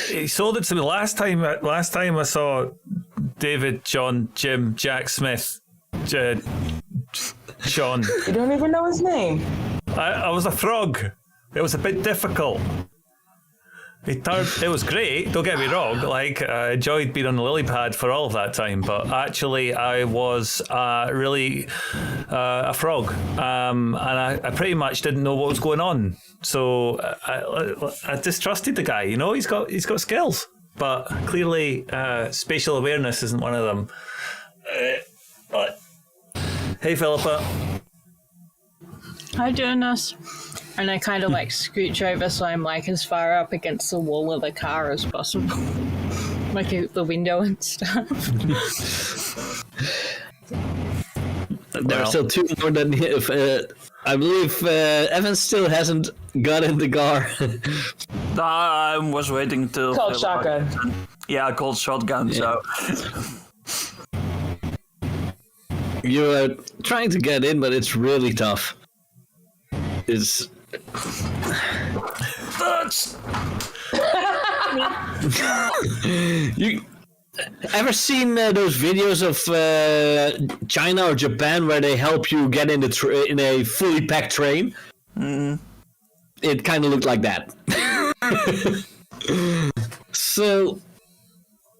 he sold it to me last time. Last time I saw David, John, Jim, Jack Smith, Sean. You don't even know his name. I was a frog. It was a bit difficult. It was great, don't get me wrong. Like, I enjoyed being on the lily pad for all of that time, but actually I was really a frog. And I pretty much didn't know what was going on. So I distrusted the guy, you know, he's got skills. But clearly spatial awareness isn't one of them. But hey, Philippa. Hi, Jonas. And I kind of like scooch over so I'm like as far up against the wall of the car as possible. Like out the window and stuff. There are still 2 more than I believe Evan still hasn't got in the car. I was waiting till... Called shotgun. Yeah, I called shotgun, so... You're trying to get in, but it's really tough. It's... You ever seen those videos of China or Japan where they help you get in in a fully packed train? Mm. It kind of looked like that. So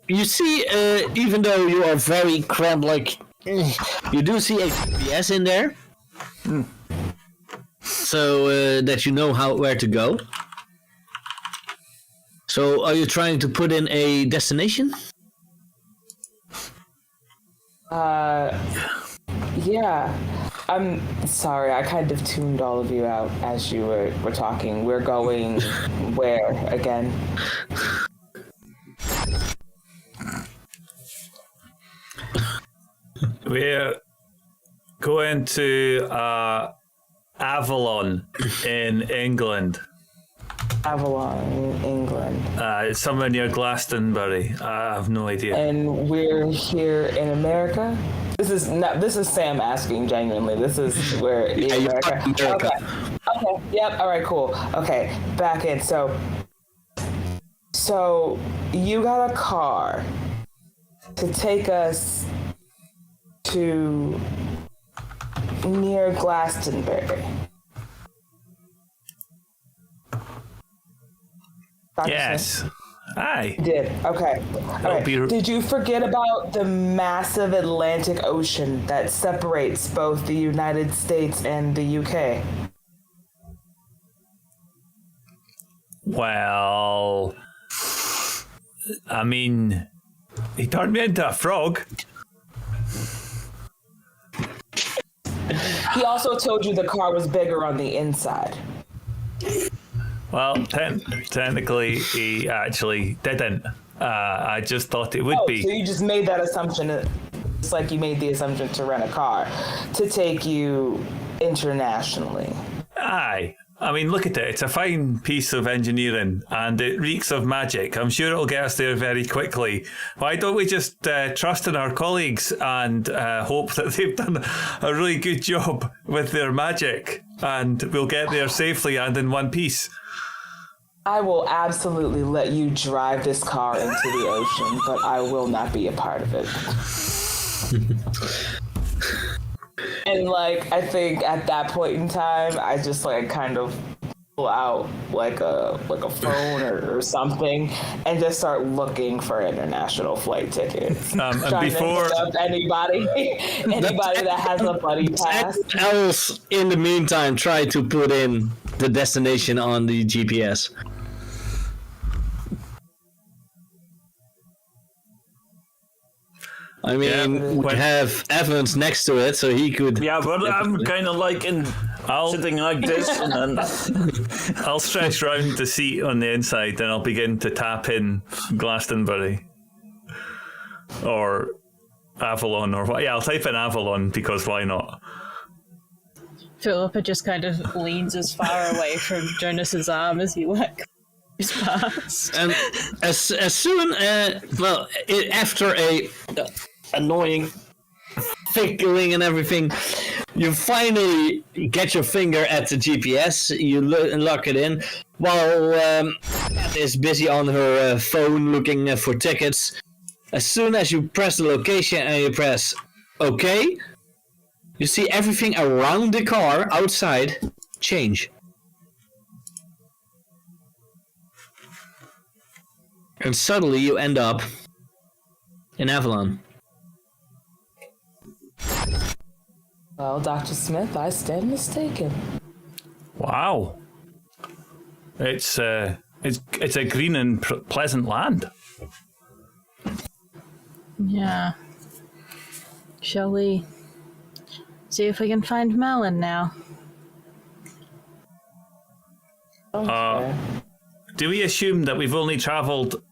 you see, even though you are very cramped, like you do see a GPS in there. Mm. So that you know where to go. So are you trying to put in a destination? Yeah. I'm sorry, I kind of tuned all of you out as you were talking. We're going where again? We're going to Avalon in England. Avalon, England. It's somewhere near Glastonbury. I have no idea. And we're here in America? This is Sam asking genuinely. This is where in America. Okay. Yep. All right. Cool. Okay. Back in. So you got a car to take us to near Glastonbury. Yes. Aye. Did. Okay. All right. be- Did you forget about the massive Atlantic Ocean that separates both the United States and the UK? Well, I mean, he turned me into a frog. He also told you the car was bigger on the inside. Well, technically, he actually didn't. I just thought it would Oh, be. so you just made that assumption. It's like you made the assumption to rent a car to take you internationally. Aye. I mean, look at it. It's a fine piece of engineering and it reeks of magic. I'm sure it'll get us there very quickly. Why don't we just trust in our colleagues and hope that they've done a really good job with their magic and we'll get there safely and in one piece? I will absolutely let you drive this car into the ocean, but I will not be a part of it. And like, I think at that point in time, I just like kind of pull out like a phone or something and just start looking for international flight tickets. And Trying before to hit up anybody that has a buddy pass. Else, in the meantime, try to put in the destination on the GPS. I mean, we have Evans next to it, so he could. Yeah, but I'm kind of like sitting like this, and then I'll stretch round the seat on the inside, then I'll begin to tap in Glastonbury or Avalon or what. Yeah, I'll type in Avalon because why not? Philippa just kind of leans as far away from Jonas's arm as he goes past. And as soon after a annoying fiddling and everything, you finally get your finger at the GPS. You lock it in while Kat is busy on her phone looking for tickets. As soon as you press the location and you press OK, you see everything around the car outside change. And suddenly you end up in Avalon. Well, Dr. Smith, I stand mistaken. Wow. It's a green and pleasant land. Yeah. Shall we see if we can find Melon now? Do we assume that we've only travelled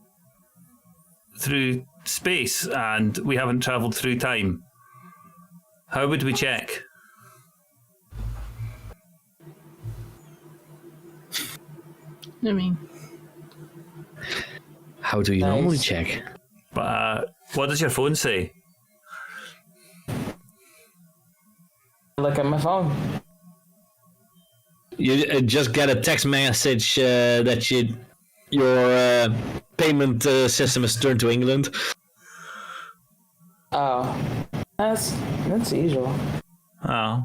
through space and we haven't travelled through time? How would we check? I mean, How do you normally check? But what does your phone say? Look at my phone. You just get a text message that your payment system is turned to England. Oh, that's usual. Oh.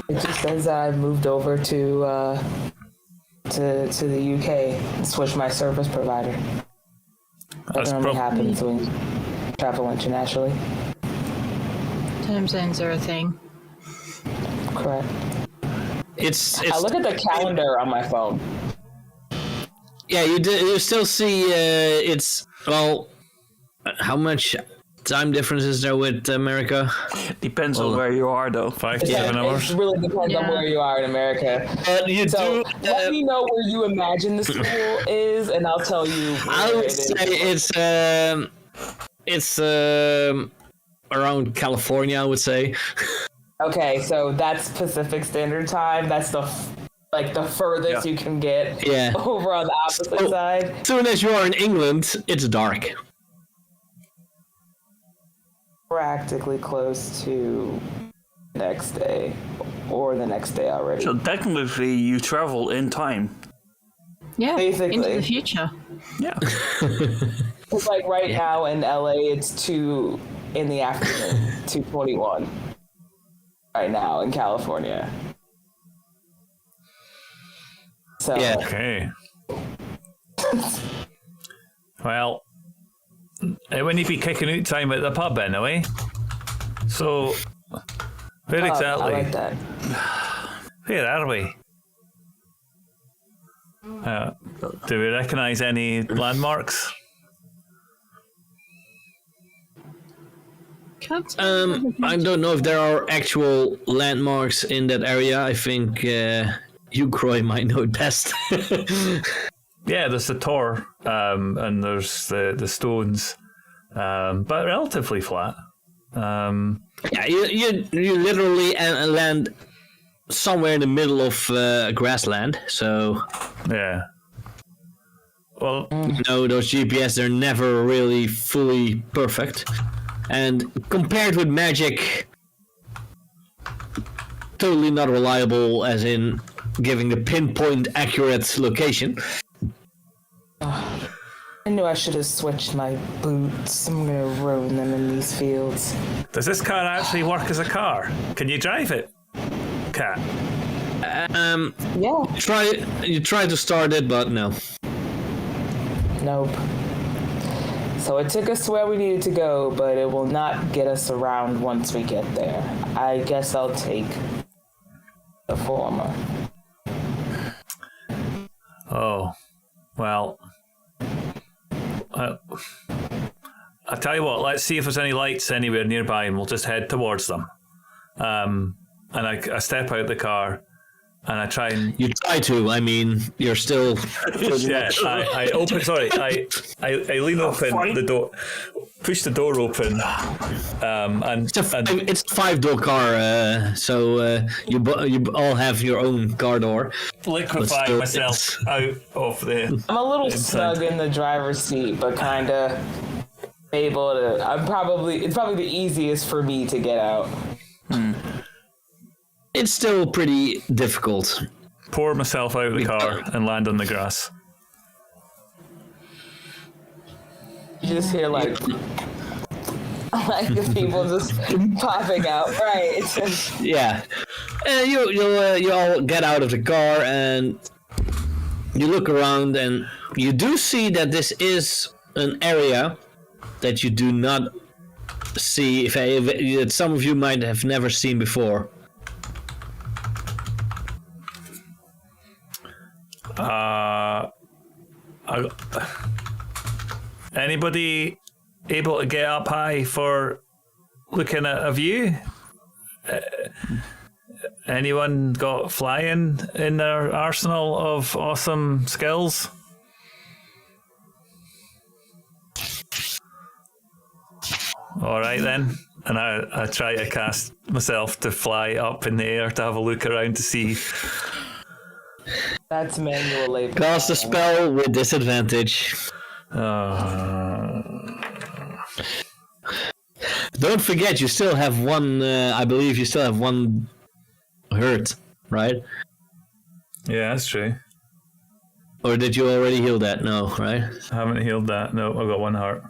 It just says that I've moved over to the UK and switched my service provider. That normally happens when you travel internationally. time zones are a thing. Correct. It's I look at the calendar on my phone. Yeah, you still see it's well. How much time difference is there with America? depends on where you are, though. 5 to 7 hours. It really depends on where you are in America. You So do. let me know where you imagine the school is, and I'll tell you. I where would it is. say it's around California. I would say. Okay, so that's Pacific Standard Time. That's the furthest you can get. Yeah. Over on the opposite side. As soon as you are in England, it's dark. Practically close to next day, or the next day already. So technically, you travel in time. Yeah, Basically. into the future. Yeah. It's like right now in LA, it's 2 in the afternoon, 2:21. Right now in California. So Yeah. Okay. Well, it wouldn't be kicking out time at the pub anyway. So, where exactly? I like that. Where are we? Do we recognise any landmarks? I don't know if there are actual landmarks in that area. I think you, Croy, might know it best. Yeah, there's the tor, and there's the stones, but relatively flat. Yeah, you literally land somewhere in the middle of grassland. So Yeah. Well, no, those GPS, they're never really fully perfect. And compared with magic, totally not reliable, as in giving the pinpoint accurate location. I knew I should have switched my boots. I'm gonna ruin them in these fields. does this car actually work as a car? Can you drive it, Cat? Yeah. You try to start it, but no. Nope. So it took us to where we needed to go, but it will not get us around once we get there. I guess I'll take the former. Oh, well. I'll tell you what, let's see if there's any lights anywhere nearby and we'll just head towards them. And I step out the car and I try and... You try to, I mean, you're still... Yeah, I open, sorry, I lean open the door, push the door open, and... It's a 5-door car, so you all have your car door. liquefy myself out of the... I'm a little snug in the driver's seat, but kind of able to. It's probably the easiest for me to get out. It's still pretty difficult. Pour myself out of the car and land on the grass. You just hear like the people just popping out, right? Yeah. You all get out of the car and you look around and you do see that this is an area that you do not see, that some of you might have never seen before. Anybody able to get up high for looking at a view? Anyone got flying in their arsenal of awesome skills? Alright then. And I try to cast myself to fly up in the air to have a look around to see. That's manual labor. Cast a spell with disadvantage. Don't forget, you still have one. I believe you still have one hurt, right? Yeah, that's true. Or did you already heal that? No, right? I haven't healed that. No, I've got one heart.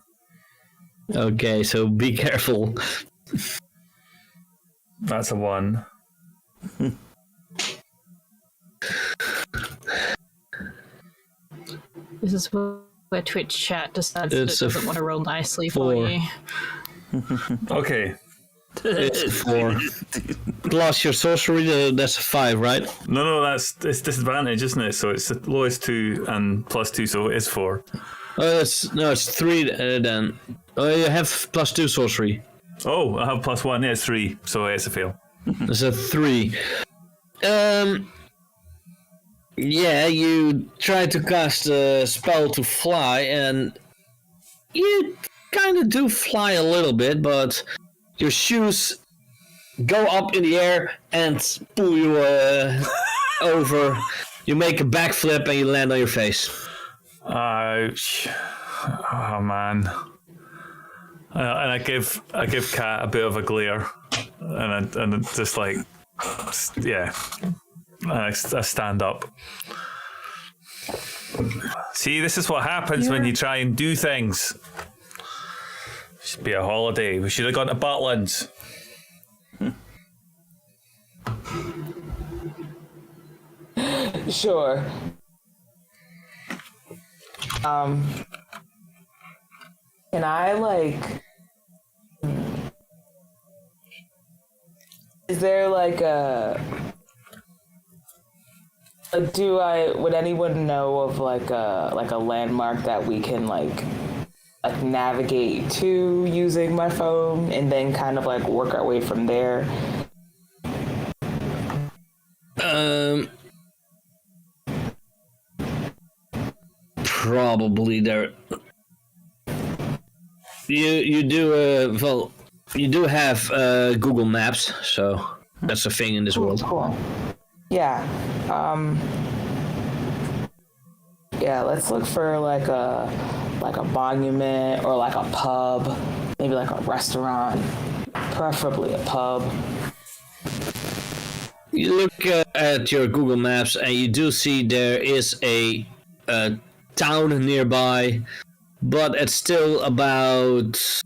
Okay, so be careful. That's a 1. This is where Twitch chat decides that it It's doesn't want to roll nicely for 4. you. Okay. It's a 4. Plus your sorcery, that's a 5, right? No, it's disadvantage, isn't it? So it's the lowest 2 and plus 2, so it is 4. It's 3 then. Oh, you have +2 sorcery. Oh, I have +1. Yeah, it's 3, so it's a fail. It's a 3. Yeah, you try to cast a spell to fly, and you kind of do fly a little bit, but your shoes go up in the air and pull you over. You make a backflip and you land on your face. Ouch! Oh man! And I give Kat a bit of a glare, and it's just like, yeah. I stand up. See, this is what happens when you try and do things. Should be a holiday. We should have gone to Butlins. Sure. Can I is there would anyone know of a landmark that we can navigate to using my phone and then kind of work our way from there? Probably there. You do have Google Maps, so that's a thing in this world. Cool. Yeah. Yeah. Let's look for a monument or a pub, maybe a restaurant, preferably a pub. You look at your Google Maps and you do see there is a town nearby, but it's still about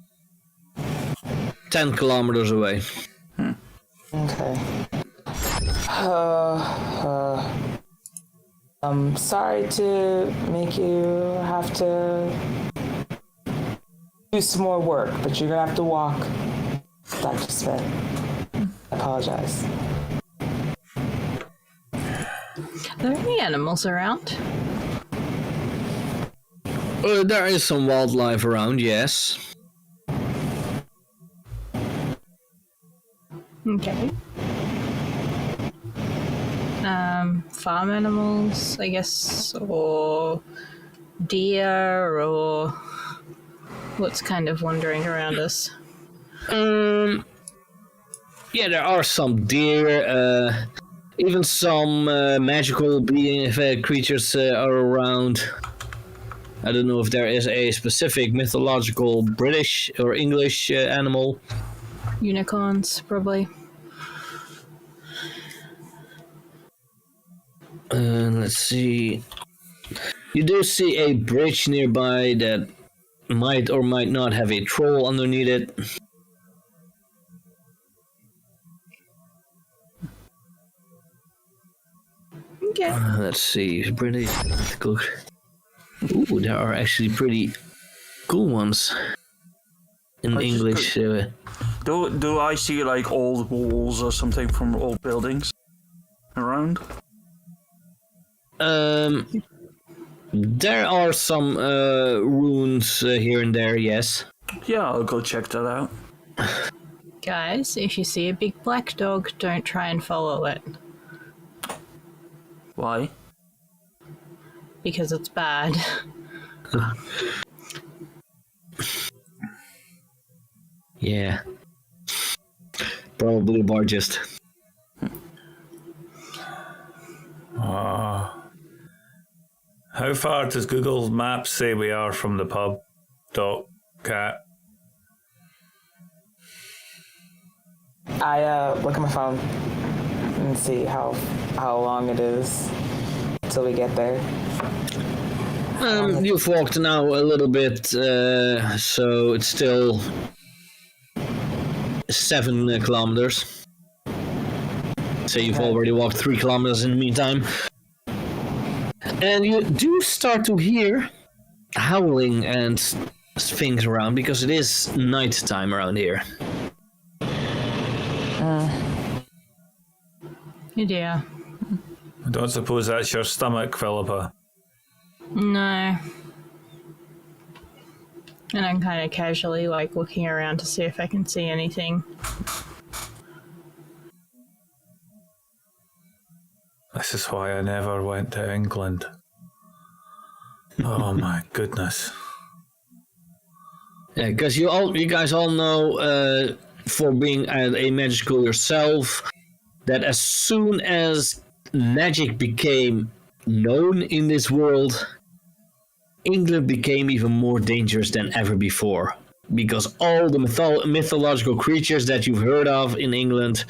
10 kilometers away. Okay. I'm sorry to make you have to do some more work, but you're gonna have to walk, Dr. Smith. I apologize. Are there any animals around? There is some wildlife around, yes. Okay. Farm animals, I guess, or deer, or what's kind of wandering around us? Yeah, there are some deer, even some magical creatures are around. I don't know if there is a specific mythological British or English animal. Unicorns, probably. Let's see. You do see a bridge nearby that might or might not have a troll underneath it. Okay. Let's see. British. Ooh, there are actually pretty cool ones in English. Do I see old walls or something from old buildings around? There are some ruins here and there, yes. Yeah, I'll go check that out. Guys, if you see a big black dog, don't try and follow it. Why? Because it's bad. Yeah. Probably largest. How far does Google Maps say we are from the pub, Doc, Cat? I look at my phone and see how long it is till we get there. You've walked now a little bit, so it's still 7 kilometers. So you've already walked 3 kilometers in the meantime. And you do start to hear howling and things around because it is night time around here. Yeah. I don't suppose that's your stomach, Philippa. No. And I'm kind of casually looking around to see if I can see anything. This is why I never went to England. Oh my goodness. Yeah, because you guys all know, for being a magic school yourself, that as soon as magic became known in this world, England became even more dangerous than ever before. Because all the mythological creatures that you've heard of in England,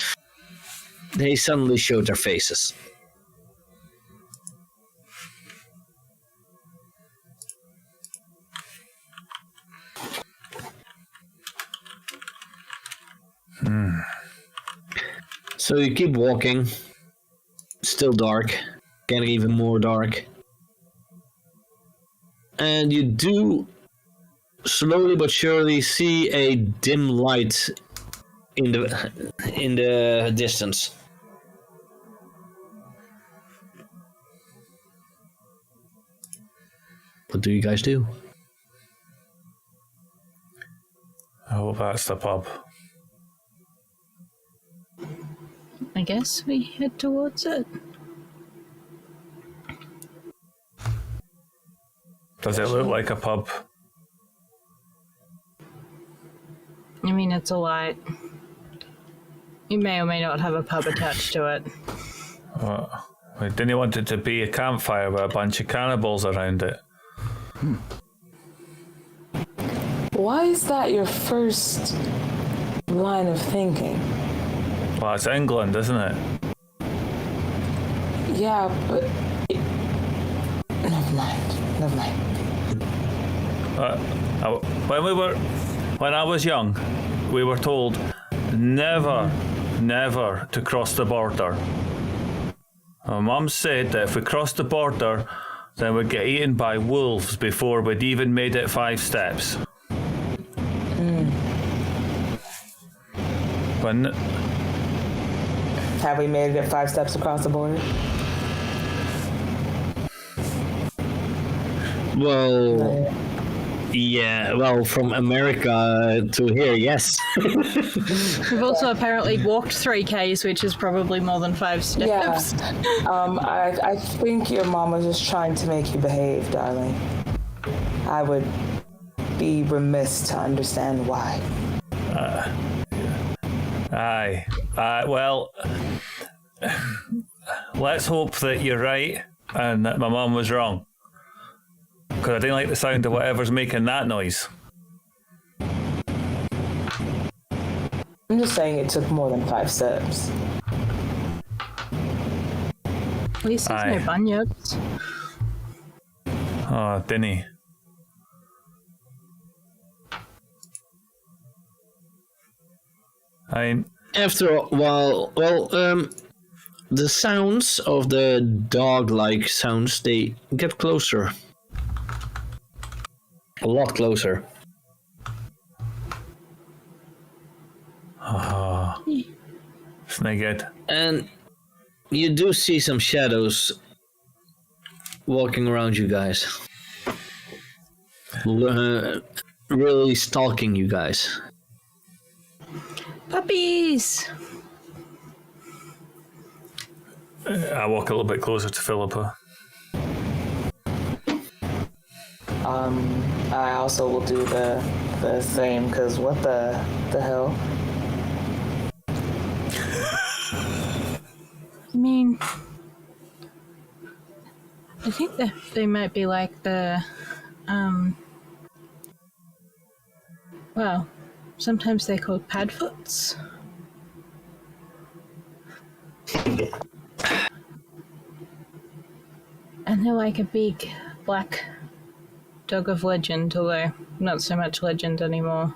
they suddenly showed their faces. So you keep walking, still dark, getting even more dark. And you do slowly but surely see a dim light in the distance. What do you guys do? Oh, that's the pub. I guess we head towards it. Does it look like a pub? I mean, it's a light. You may or may not have a pub attached to it. We didn't want it to be a campfire with a bunch of cannibals around it. Why is that your first line of thinking? Well, it's England, isn't it? Yeah, but... Never mind. When I was young, we were told never to cross the border. My mum said that if we crossed the border, then we'd get eaten by wolves before we'd even made it 5 steps. When Have we made it 5 steps across the border? Well, yeah, well, from America to here, yes. We've also apparently walked 3Ks, which is probably more than 5 steps. Yeah. I think your mom was just trying to make you behave, darling. I would be remiss to understand why. Aye. Well, let's hope that you're right and that my mum was wrong. Because I didn't like the sound of whatever's making that noise. I'm just saying it took more than 5 steps. At least there's Aye. no bunyups. Oh, didn't he? After a while, the sounds of the dog-like sounds, they get closer. A lot closer. It's not good. And you do see some shadows walking around you guys. Really stalking you guys. Puppies! I walk a little bit closer to Philippa. I also will do the same, because what the hell? I mean, I think that they might be like the, well, sometimes they're called padfoots. And they're like a big black dog of legend, although not so much legend anymore.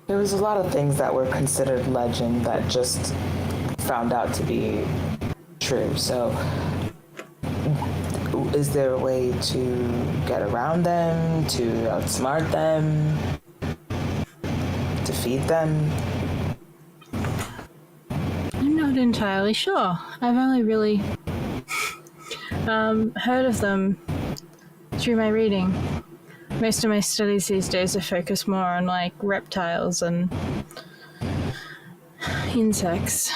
There was a lot of things that were considered legend that just found out to be true. So, is there a way to get around them, to outsmart them, defeat them? I'm not entirely sure. I've only really heard of them through my reading. Most of my studies these days are focused more on like reptiles and insects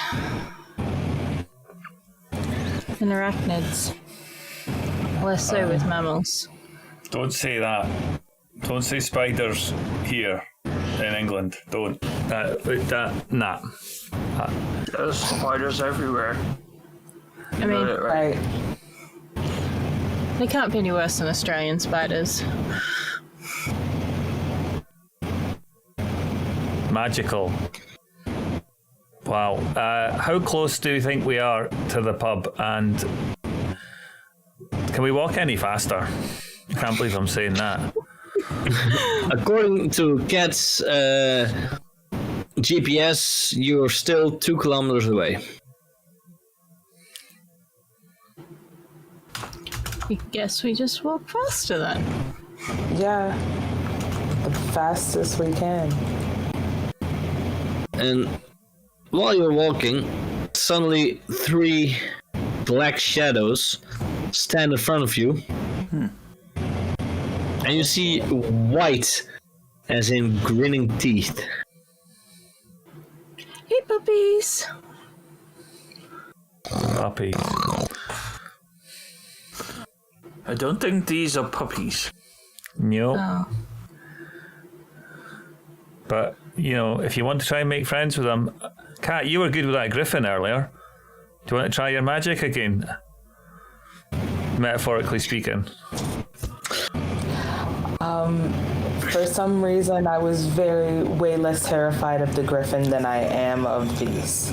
and arachnids. Less so with mammals. Don't say that. Don't say spiders here in England. Don't. Nah. There's spiders everywhere. I mean, Right. they can't be any worse than Australian spiders. Magical. Wow. How close do you think we are to the pub? And can we walk any faster? I can't believe I'm saying that. According to Cat's GPS, you're still 2 kilometers away. I guess we just walk faster then. Yeah. The fastest we can. And while you're walking, suddenly 3 black shadows stand in front of you. And you see white, as in grinning teeth. Hey, puppies. Puppy. I don't think these are puppies. No. Oh. But, if you want to try and make friends with them... Kat, you were good with that griffin earlier. Do you want to try your magic again? Metaphorically speaking. For some reason, I was way less terrified of the griffin than I am of these.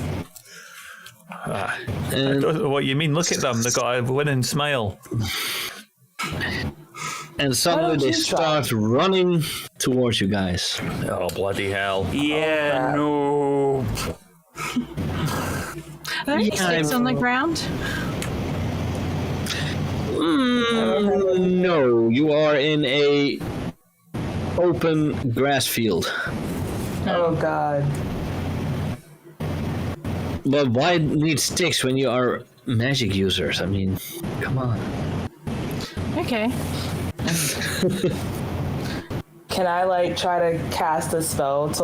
I don't know what you mean. Look at them. They've got a winning smile. And suddenly they start running towards you guys. Oh, bloody hell. Yeah, no. Are there any sticks on the ground? No, you are in a open grass field. Oh God. But why need sticks when you are magic users? I mean, come on. Okay. Can I try to cast a spell to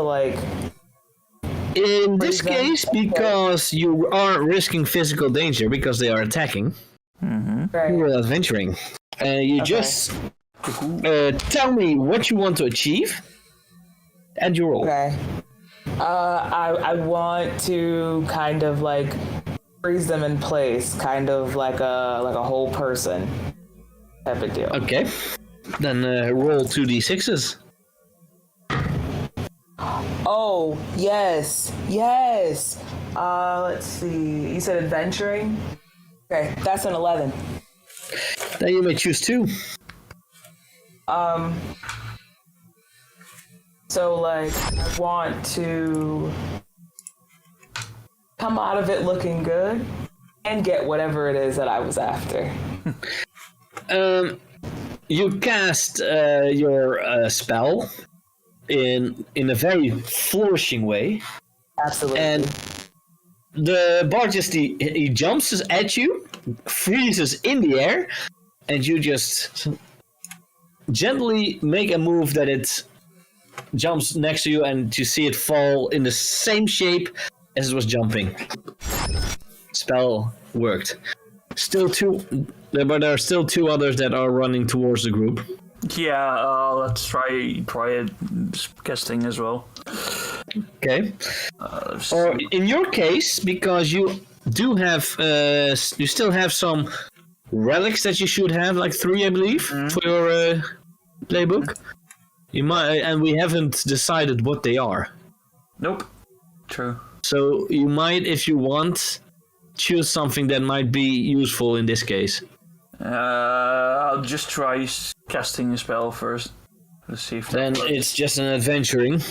In this them. case, because you are risking physical danger because they are attacking, right. you are adventuring. You just tell me what you want to achieve, and you roll. Okay. I want to kind of freeze them in place, kind of like a whole person type of deal. Okay. Then roll 2d6s. Oh, yes. Let's see. You said adventuring? Okay, that's an 11. Then you may choose 2. So I want to come out of it looking good and get whatever it is that I was after. You cast your spell in a very flourishing way. Absolutely. And the bard he jumps at you, freezes in the air, and you just gently make a move that it jumps next to you, and you see it fall in the same shape as it was jumping. Spell worked. But there are still 2 others that are running towards the group. Yeah, let's try it casting as well. Okay. Or in your case, because you do have, you still have some relics that you should have, 3, I believe, for your playbook. You might, and we haven't decided what they are. Nope. True. So you might, if you want, choose something that might be useful in this case. I'll just try casting a spell first. Let's see if Then it's just an adventuring.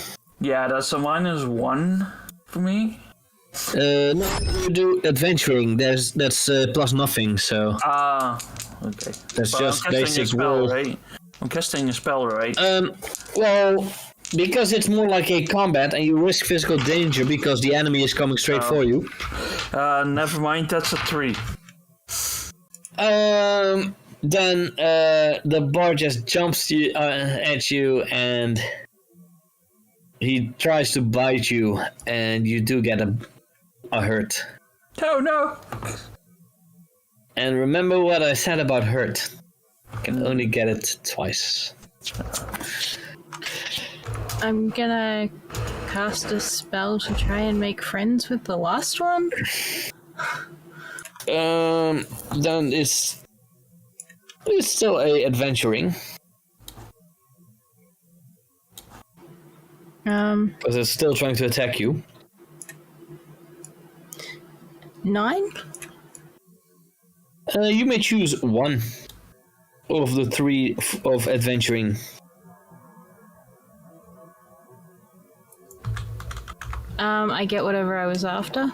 Yeah, that's a -1 for me. No, you do adventuring. That's plus nothing. So okay. that's But just I'm casting basic a spell, roll. right? I'm casting a spell, right? Well, because it's more like a combat, and you risk physical danger because the enemy is coming straight for you. Never mind. That's a 3. Then the bard just jumps at you, and he tries to bite you, and you do get a hurt. Oh no! And remember what I said about hurt. You can only get it twice. I'm gonna cast a spell to try and make friends with the last one. Then it's still a adventuring. Because it's still trying to attack you. 9? You may choose 1 of the 3 of adventuring. I get whatever I was after.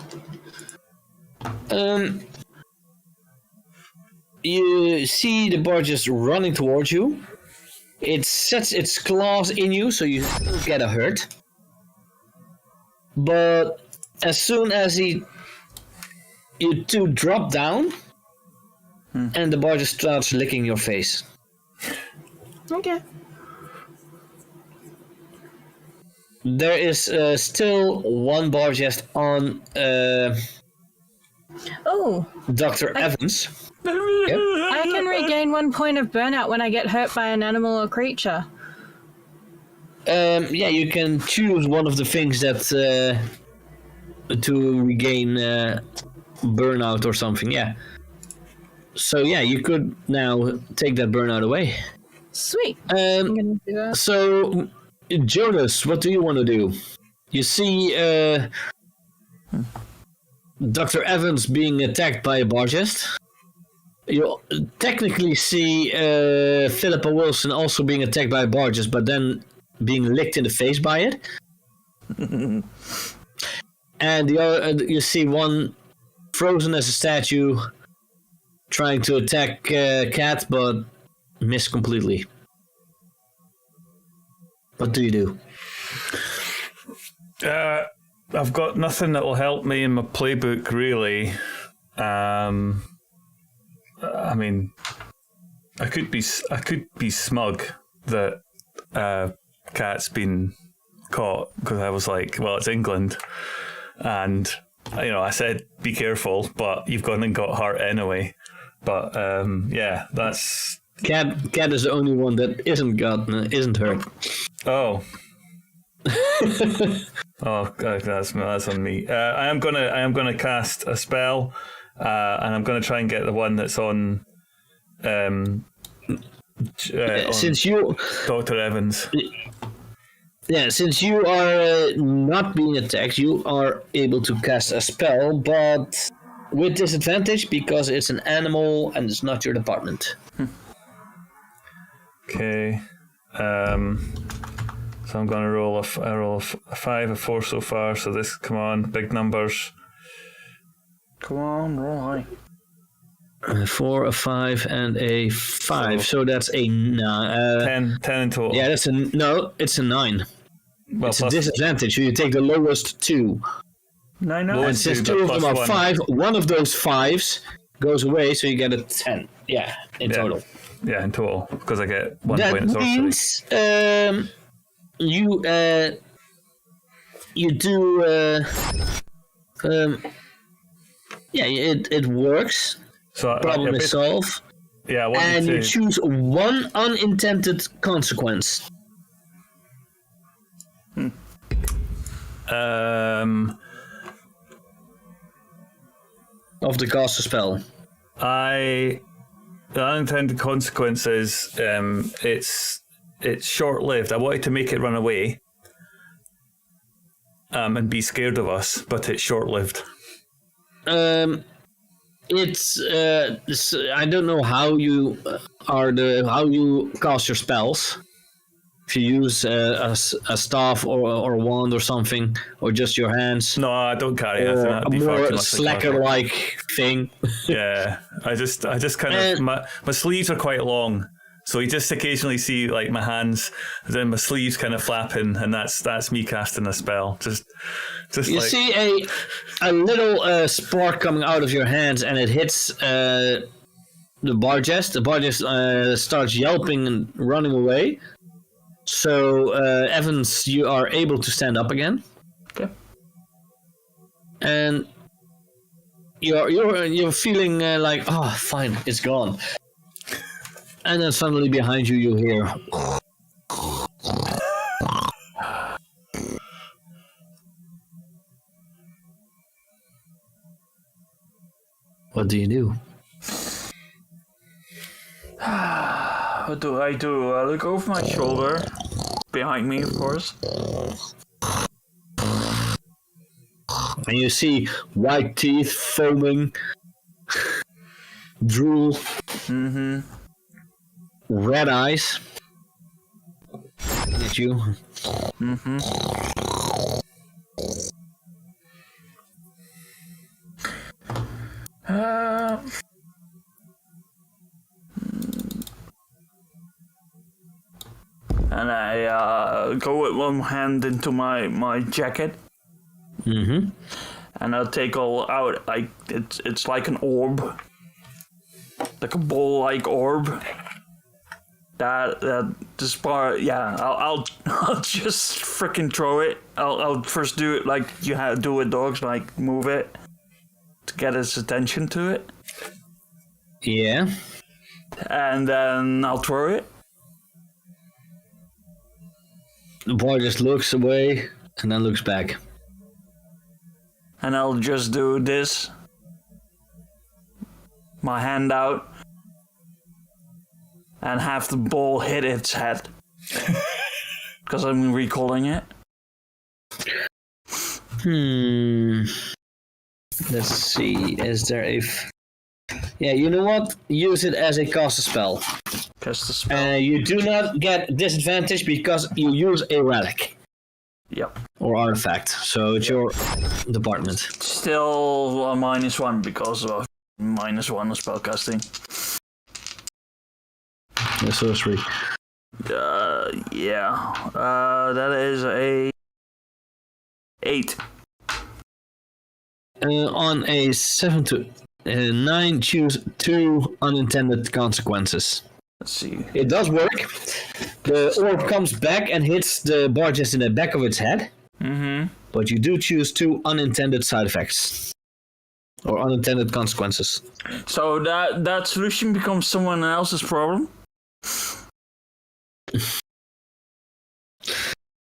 you see the barges running towards you. It sets its claws in you, so you get a hurt. But as soon as you two drop down, and the barge starts licking your face. Okay. There is still one bargest on Oh, Dr. Evans. Yep. I can regain 1 point of burnout when I get hurt by an animal or creature. Yeah, you can choose one of the things that to regain burnout or something. Yeah. So yeah, you could now take that burnout away. Sweet. I'm gonna do that. So, Jonas, what do you want to do? You see Dr. Evans being attacked by a bargest. You technically see Philippa Wilson also being attacked by a bargest, but then being licked in the face by it. And the other, you see one frozen as a statue trying to attack Cat, but miss completely. What do you do? I've got nothing that will help me in my playbook, really. I mean, I could be smug that Cat's been caught, because I was like, well, it's England, and I said be careful, but you've gone and got hurt anyway. But yeah, that's Cat is the only one that isn't hurt. oh. Oh, God, that's on me. I am gonna cast a spell, and I'm gonna try and get the one that's on. Since you, Dr. Evans. Yeah, since you are not being attacked, you are able to cast a spell, but with disadvantage because it's an animal and it's not your department. Okay. So I'm gonna roll a 5, a 4 so far. So this, come on, big numbers. Come on, roll high. 4, a 5, and a 5. So that's a 9. 10 in total. Yeah, it's a 9. Well, it's a disadvantage. So you take the lowest 2. 9. And since 2 of them are 5, one of those 5s goes away, so you get a 10. Yeah, in total. Yeah, in total, because I get 1 That point of sorcery. means you do yeah, it works. So Problem is solved. Yeah, I wanted and to... you choose one unintended consequence. Of the caster spell. The unintended consequence is it's short-lived. I wanted to make it run away and be scared of us, but it's short-lived. It's I don't know how you how you cast your spells. If you use a staff or a wand or something, or just your hands. No, I don't carry or anything. a more slacker-like thing. Yeah, I just kind of my sleeves are quite long, so you just occasionally see like my hands, then my sleeves kind of flapping, and that's me casting a spell. Just you like... see a little spark coming out of your hands, and it hits the bargest. The bargest starts yelping and running away. So Evans, you are able to stand up again. Okay. And you're feeling like, oh, fine, it's gone. And then suddenly behind you, you hear. What do you do? What do? I look over my shoulder, behind me, of course. And you see white teeth foaming, drool, red eyes at you. And I go with one hand into my jacket. Mm-hmm. And I'll take all out, like, it's like an orb. Like a ball-like orb. That this part, yeah, I'll just freaking throw it. I'll first do it like you do with dogs, like move it to get its attention to it. Yeah. And then I'll throw it. The boy just looks away and then looks back. And I'll just do this. My hand out. And have the ball hit its head. Because I'm recalling it. Let's see. Is there a... Yeah, you know what? Use it as a cast a spell. Cast a spell. You do not get disadvantage because you use a relic. Yep. Or artifact. So it's your department. Still a -1 because of -1 of spellcasting. The sorcery. Yeah. That is a 8. On a 7 to 9, choose 2 unintended consequences. Let's see. It does work. The orb comes back and hits the bar just in the back of its head. Mm-hmm. But you do choose 2 unintended side effects. Or unintended consequences. So that solution becomes someone else's problem?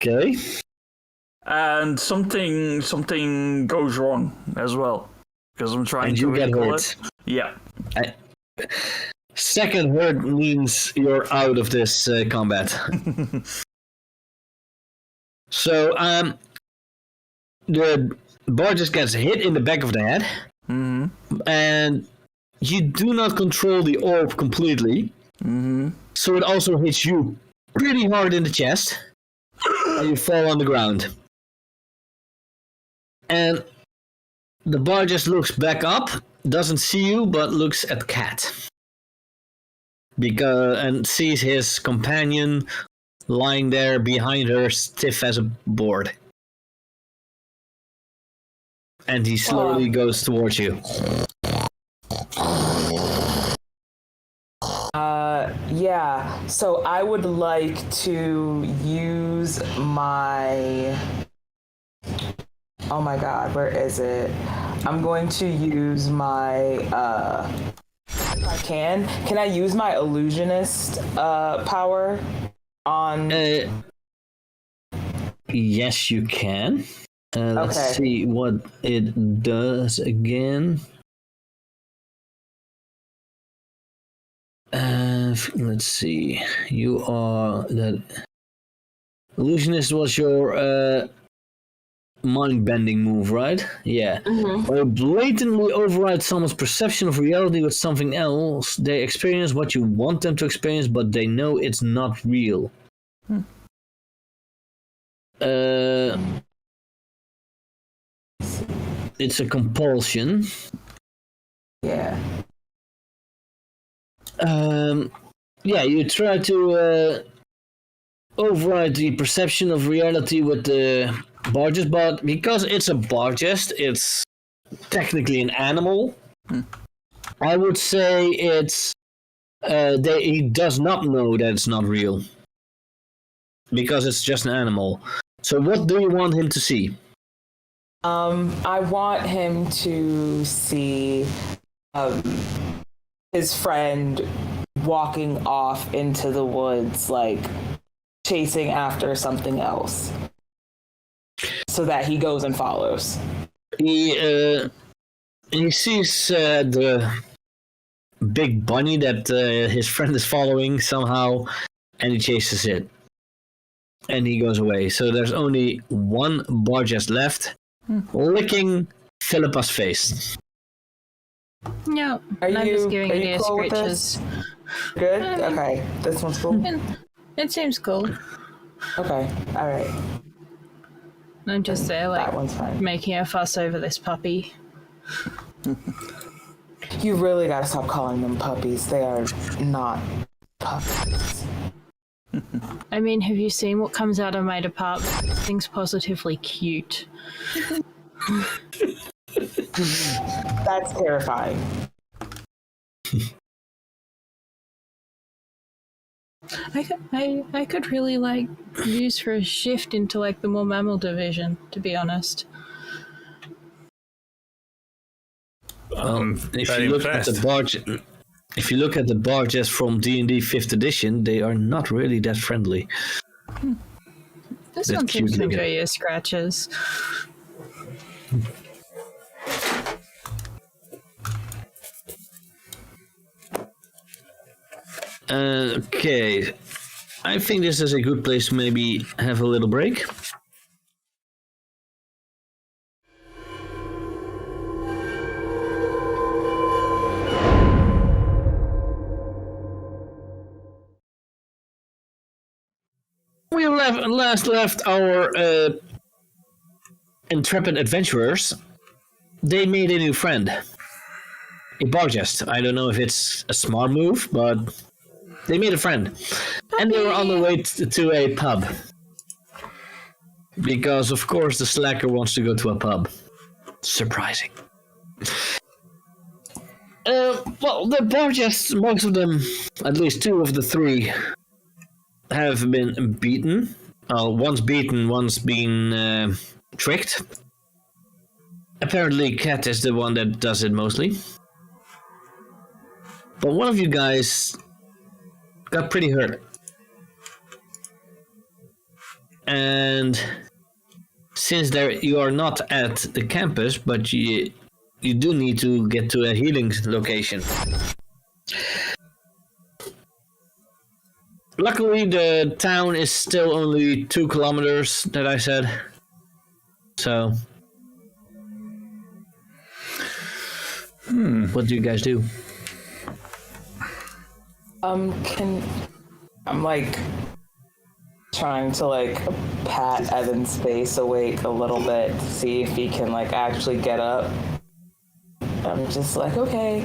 Okay. And something goes wrong as well. Because I'm trying And to you get recall hurt. it. Yeah. Second hurt means you're out of this combat. So, the bar just gets hit in the back of the head. Mm-hmm. And you do not control the orb completely. Mm-hmm. So it also hits you pretty hard in the chest. And you fall on the ground. And the bar just looks back up, doesn't see you, but looks at Cat. And sees his companion lying there behind her, stiff as a board. And he slowly goes towards you. Yeah, so I would like to use my... Oh my god, where is it? I'm going to use my... If I can I use my illusionist power on... Yes, you can. Let's Okay. see what it does again. Let's see. You are that illusionist was your mind-bending move, right? Yeah. Mm-hmm. When you blatantly override someone's perception of reality with something else, they experience what you want them to experience, but they know it's not real. It's a compulsion. Yeah. Yeah, you try to override the perception of reality with the bargest, but because it's a bargest, it's technically an animal. I would say it's he does not know that it's not real because it's just an animal. So what do you want him to see? I want him to see his friend walking off into the woods, like chasing after something else, so that he goes and follows. He sees the big bunny that his friend is following somehow, and he chases it. And he goes away. So there's only one bargest left, licking Philippa's face. No, Are I'm you- just giving are it you a cool with scritches. Good? Okay. This one's cool? It seems cool. Okay. All right. I'm just there, That like, one's fine. making a fuss over this puppy. You really gotta stop calling them puppies. They are not puppies. I mean, have you seen what comes out of my department? Things positively cute. That's terrifying. I could really like use for a shift into like the more mammal division, to be honest. If you look at the barges from D&D 5th edition, they are not really that friendly. This That's one seems to cute enjoy your scratches. Okay, I think this is a good place to maybe have a little break. We last left our intrepid adventurers. They made a new friend, a bargest. I don't know if it's a smart move, but they made a friend, and they were on the way to a pub. Because of course the slacker wants to go to a pub. Surprising. Well, the bargests, most of them, at least two of the three, have been beaten. One's beaten, one's been tricked. Apparently Cat is the one that does it mostly. But one of you guys got pretty hurt. And since you are not at the campus, but you do need to get to a healing location. Luckily, the town is still only 2 kilometers, that I said. So, what do you guys do? I'm like trying to like pat Evan's face awake a little bit to see if he can like actually get up. I'm just like, okay,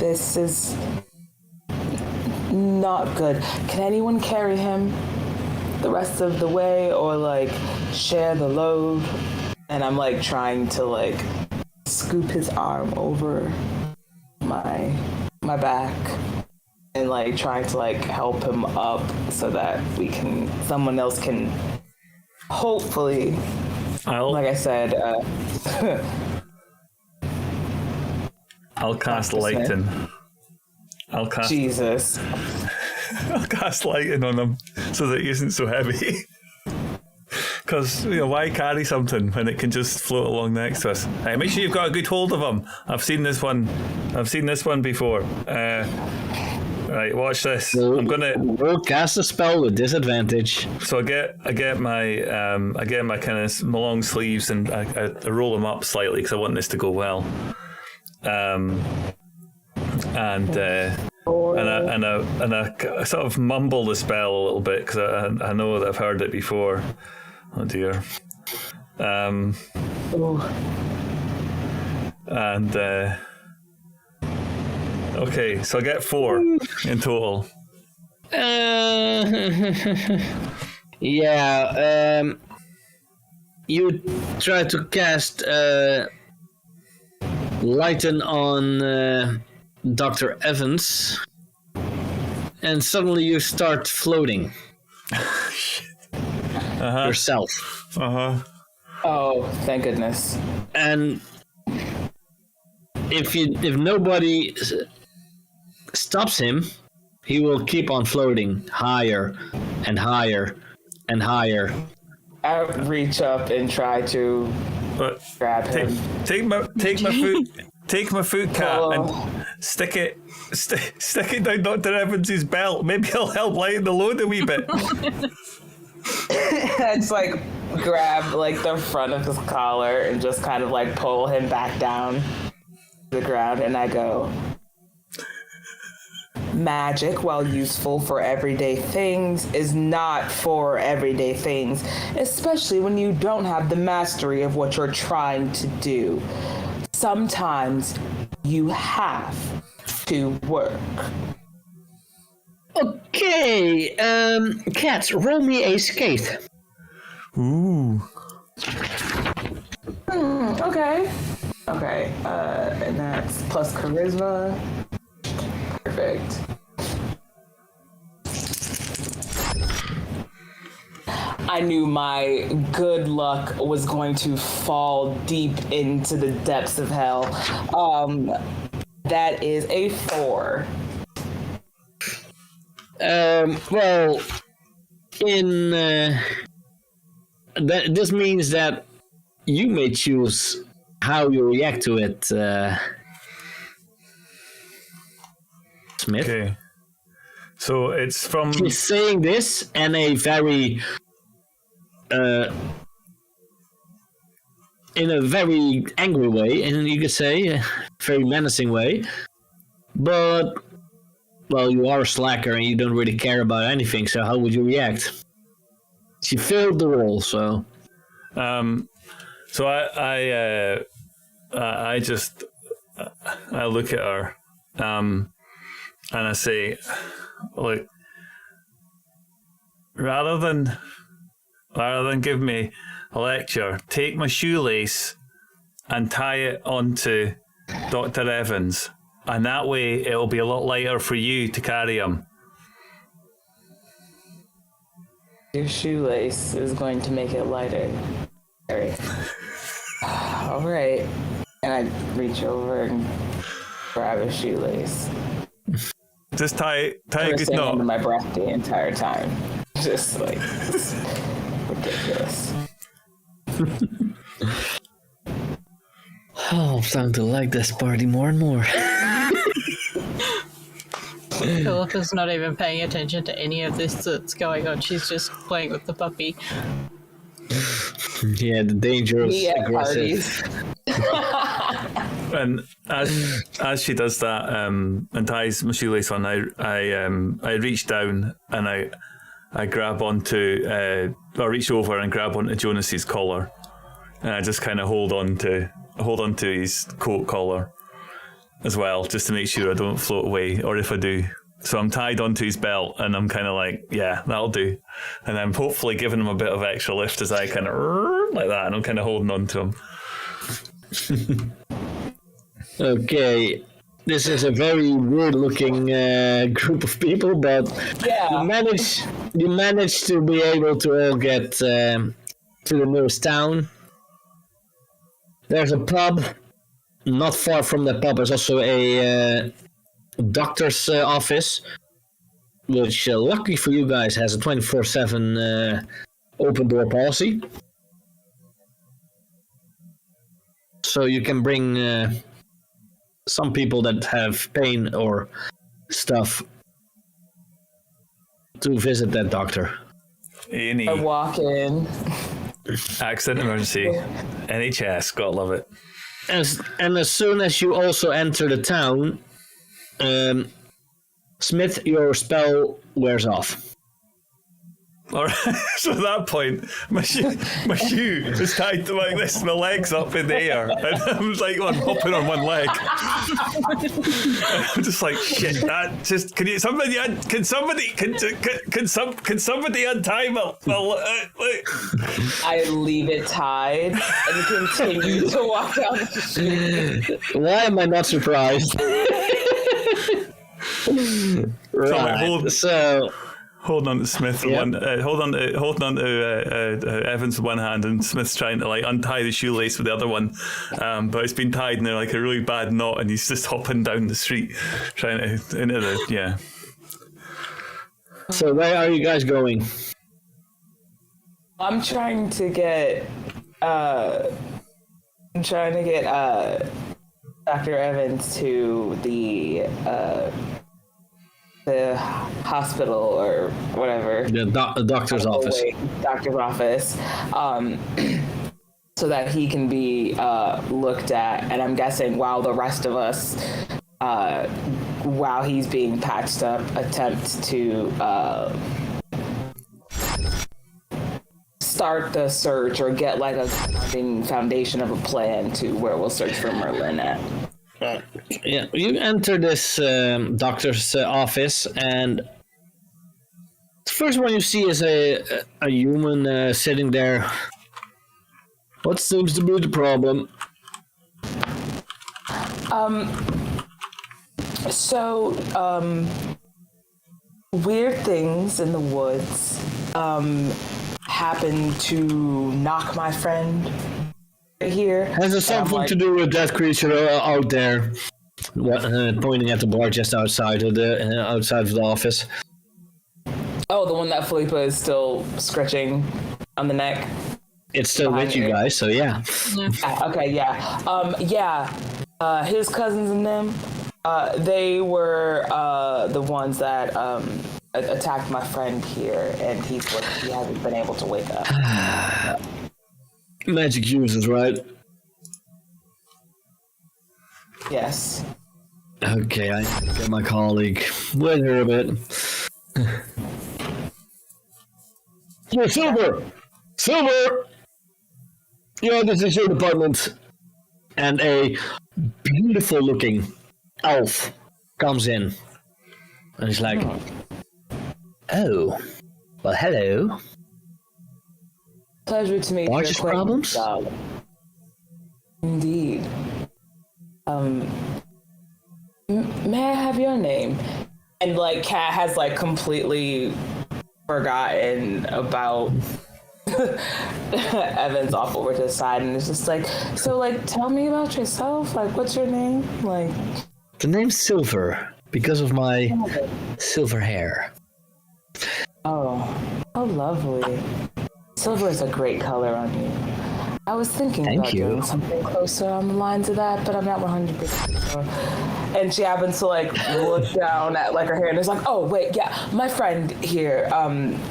this is not good. Can anyone carry him the rest of the way or like share the load? And I'm like trying to like scoop his arm over my back and like trying to like help him up so that someone else can hopefully, like I said, I'll cast Lighten. Jesus. I'll cast Lighten on him so that he isn't so heavy. Because, why carry something when it can just float along next to us? Hey, make sure you've got a good hold of him. I've seen this one before. Right, watch this. We'll cast a spell with disadvantage. So I get my kind of my long sleeves and I roll them up slightly because I want this to go well. And I sort of mumble the spell a little bit because I know that I've heard it before. Oh dear. Okay, so I get 4 in total. Yeah. You try to cast Lighten on Dr. Evans, and suddenly you start floating. Yourself. Oh, thank goodness. And if nobody stops him, he will keep on floating higher and higher and higher. I reach up and try to grab him. Take my foot cap and stick it down Dr. Evans's belt. Maybe it'll help lighten the load a wee bit. I just like grab like the front of his collar and just kind of like pull him back down to the ground, and I go, magic, while useful for everyday things, is not for everyday things, especially when you don't have the mastery of what you're trying to do. Sometimes you have to work. Okay, Cat, roll me a skate. Ooh. Okay. Okay. And that's plus charisma. Perfect. I knew my good luck was going to fall deep into the depths of hell. That is a 4. Well, this means that you may choose how you react to it, Smith. Okay. So it's from. He's saying this in a very, angry way, and you could say a very menacing way. But, well, you are a slacker and you don't really care about anything, so how would you react? She filled the role, so. So I just I look at her, and I say, look, rather than give me a lecture, take my shoelace and tie it onto Dr. Evans, and that way it'll be a lot lighter for you to carry him. Your shoelace is going to make it lighter. All right. And I reach over and grab a shoelace. Just tie a good Under knot. my breath the entire time. Just like it's ridiculous. Oh, I'm starting to like this party more and more. Philippa's not even paying attention to any of this that's going on. She's just playing with the puppy. Yeah, the dangerous, aggressive. And as she does that and ties my shoelace on, I reach down and I grab onto I reach over and grab onto Jonas's collar, and I just kind of hold on to his coat collar as well, just to make sure I don't float away, or if I do. So I'm tied onto his belt, and I'm kind of like, yeah, that'll do. And I'm hopefully giving him a bit of extra lift as I kind of like that, and I'm kind of holding on to him. Okay, this is a very weird-looking group of people, but Yeah. you managed to be able to all get to the nearest town. There's a pub. Not far from the pub, there's also a doctor's office, which luckily for you guys has a 24/7 open door policy. So you can bring some people that have pain or stuff to visit that doctor. Any I walk in. accident emergency, NHS, gotta love it. And as soon as you also enter the town, Smith, your spell wears off. All right. So at that point, my shoe is tied to like this, my legs up in the air, and I'm like, I'm hopping on one leg. I'm just like, shit. That just can somebody untie my I leave it tied and continue to walk down the street. Why am I not surprised? Right. So holding on to Smith with Yep. one, holding on to Evans with one hand, and Smith's trying to like untie the shoelace with the other one, but it's been tied in like a really bad knot, and he's just hopping down the street, trying to into the yeah. So where are you guys going? I'm trying to get Dr. Evans to the hospital or whatever. The doctor's office. Doctor's office. So that he can be looked at, and I'm guessing while the rest of us, while he's being patched up, attempt to start the search or get like a foundation of a plan to where we'll search for Merlin at. Yeah, you enter this doctor's office, and The first one you see is a human sitting there. What seems to be the problem? Weird things in the woods happened to knock my friend here. Has it something to do with that creature out there? Pointing at the bar just outside of the office. Oh, the one that Felipe is still scratching on the neck. It's still with you guys, so yeah. Okay, yeah. His cousins and them, they were the ones that attacked my friend here, and he hasn't been able to wake up. Magic users, right? Yes. Okay, I get my colleague. Wait here a bit. Yeah, Silver! Silver! Yeah, this is your department. And a beautiful looking elf comes in. And he's like, oh, well, hello. Pleasure to meet you. Largest problems? Indeed. May I have your name? And like Kat has like completely forgotten about Evan's off over to the side, and it's just like, so like tell me about yourself. Like, what's your name? Like, the name's Silver because of my silver hair. oh, lovely. Silver is a great color on you. I was thinking about doing something closer on the lines of that, but I'm not 100% sure. And she happens to like look down at like her hair and is like, oh wait, yeah, my friend here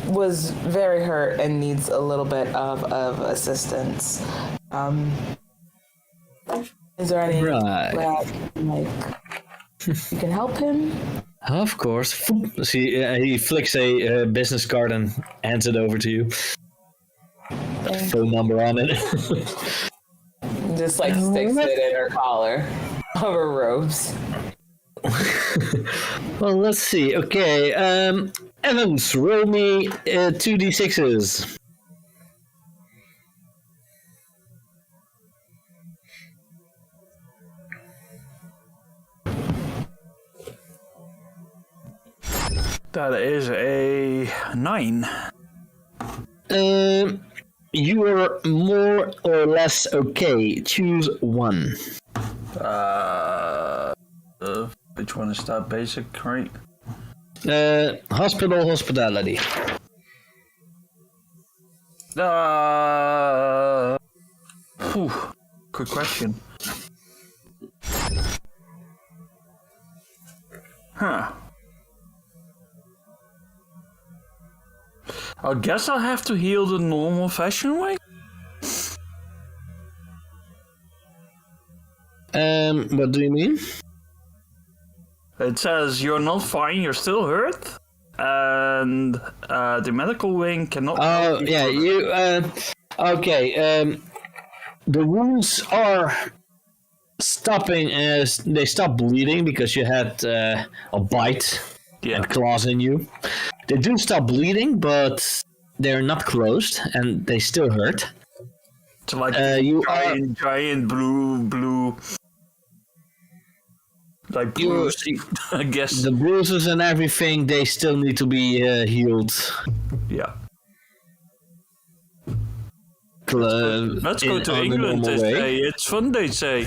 was very hurt and needs a little bit of assistance. Is there any way like you can help him? Of course. See, he flicks a business card and hands it over to you. Phone number on it. Just like sticks it in her collar of her robes. Well, let's see. Okay, Evans, roll me 2d6s. That is a 9. You are more or less okay. Choose one. Which one is that? Basic, right? Hospitality. Good question. Huh. I guess I'll have to heal the normal fashion way. What do you mean? It says you're not fine, you're still hurt, and the medical wing cannot. Oh, yeah, you. Okay. The wounds are stopping as they stop bleeding because you had a bite and claws in you. They do stop bleeding, but they're not closed and they still hurt. It's like you giant blue. Like bruise, I guess. The bruises and everything, they still need to be healed. Yeah. Let's go to England, they say. It's fun, they say.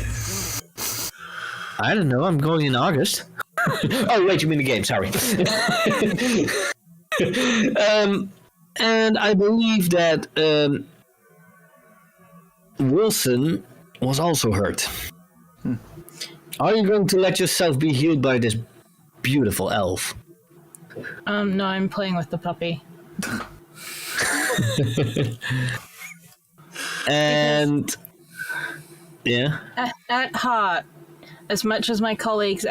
I don't know, I'm going in August. Oh, wait, you mean the game, sorry. And I believe that Wilson was also hurt. Are you going to let yourself be healed by this beautiful elf? No, I'm playing with the puppy. And yeah. At heart, as much as my colleagues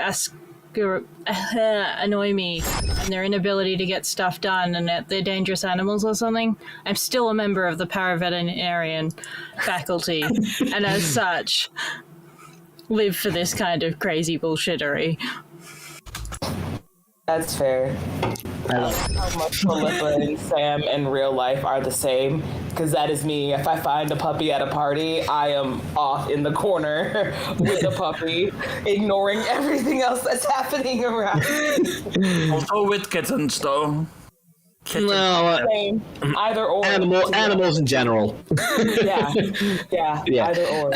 annoy me and their inability to get stuff done and that they're dangerous animals or something, I'm still a member of the paraveterinarian faculty, and as such, live for this kind of crazy bullshittery. That's fair. how much Philippa and Sam in real life are the same, because that is me. If I find a puppy at a party, I am off in the corner with the puppy, ignoring everything else that's happening around. Also with kittens, though. No, Same. Either or. animals in general. Yeah. Either or.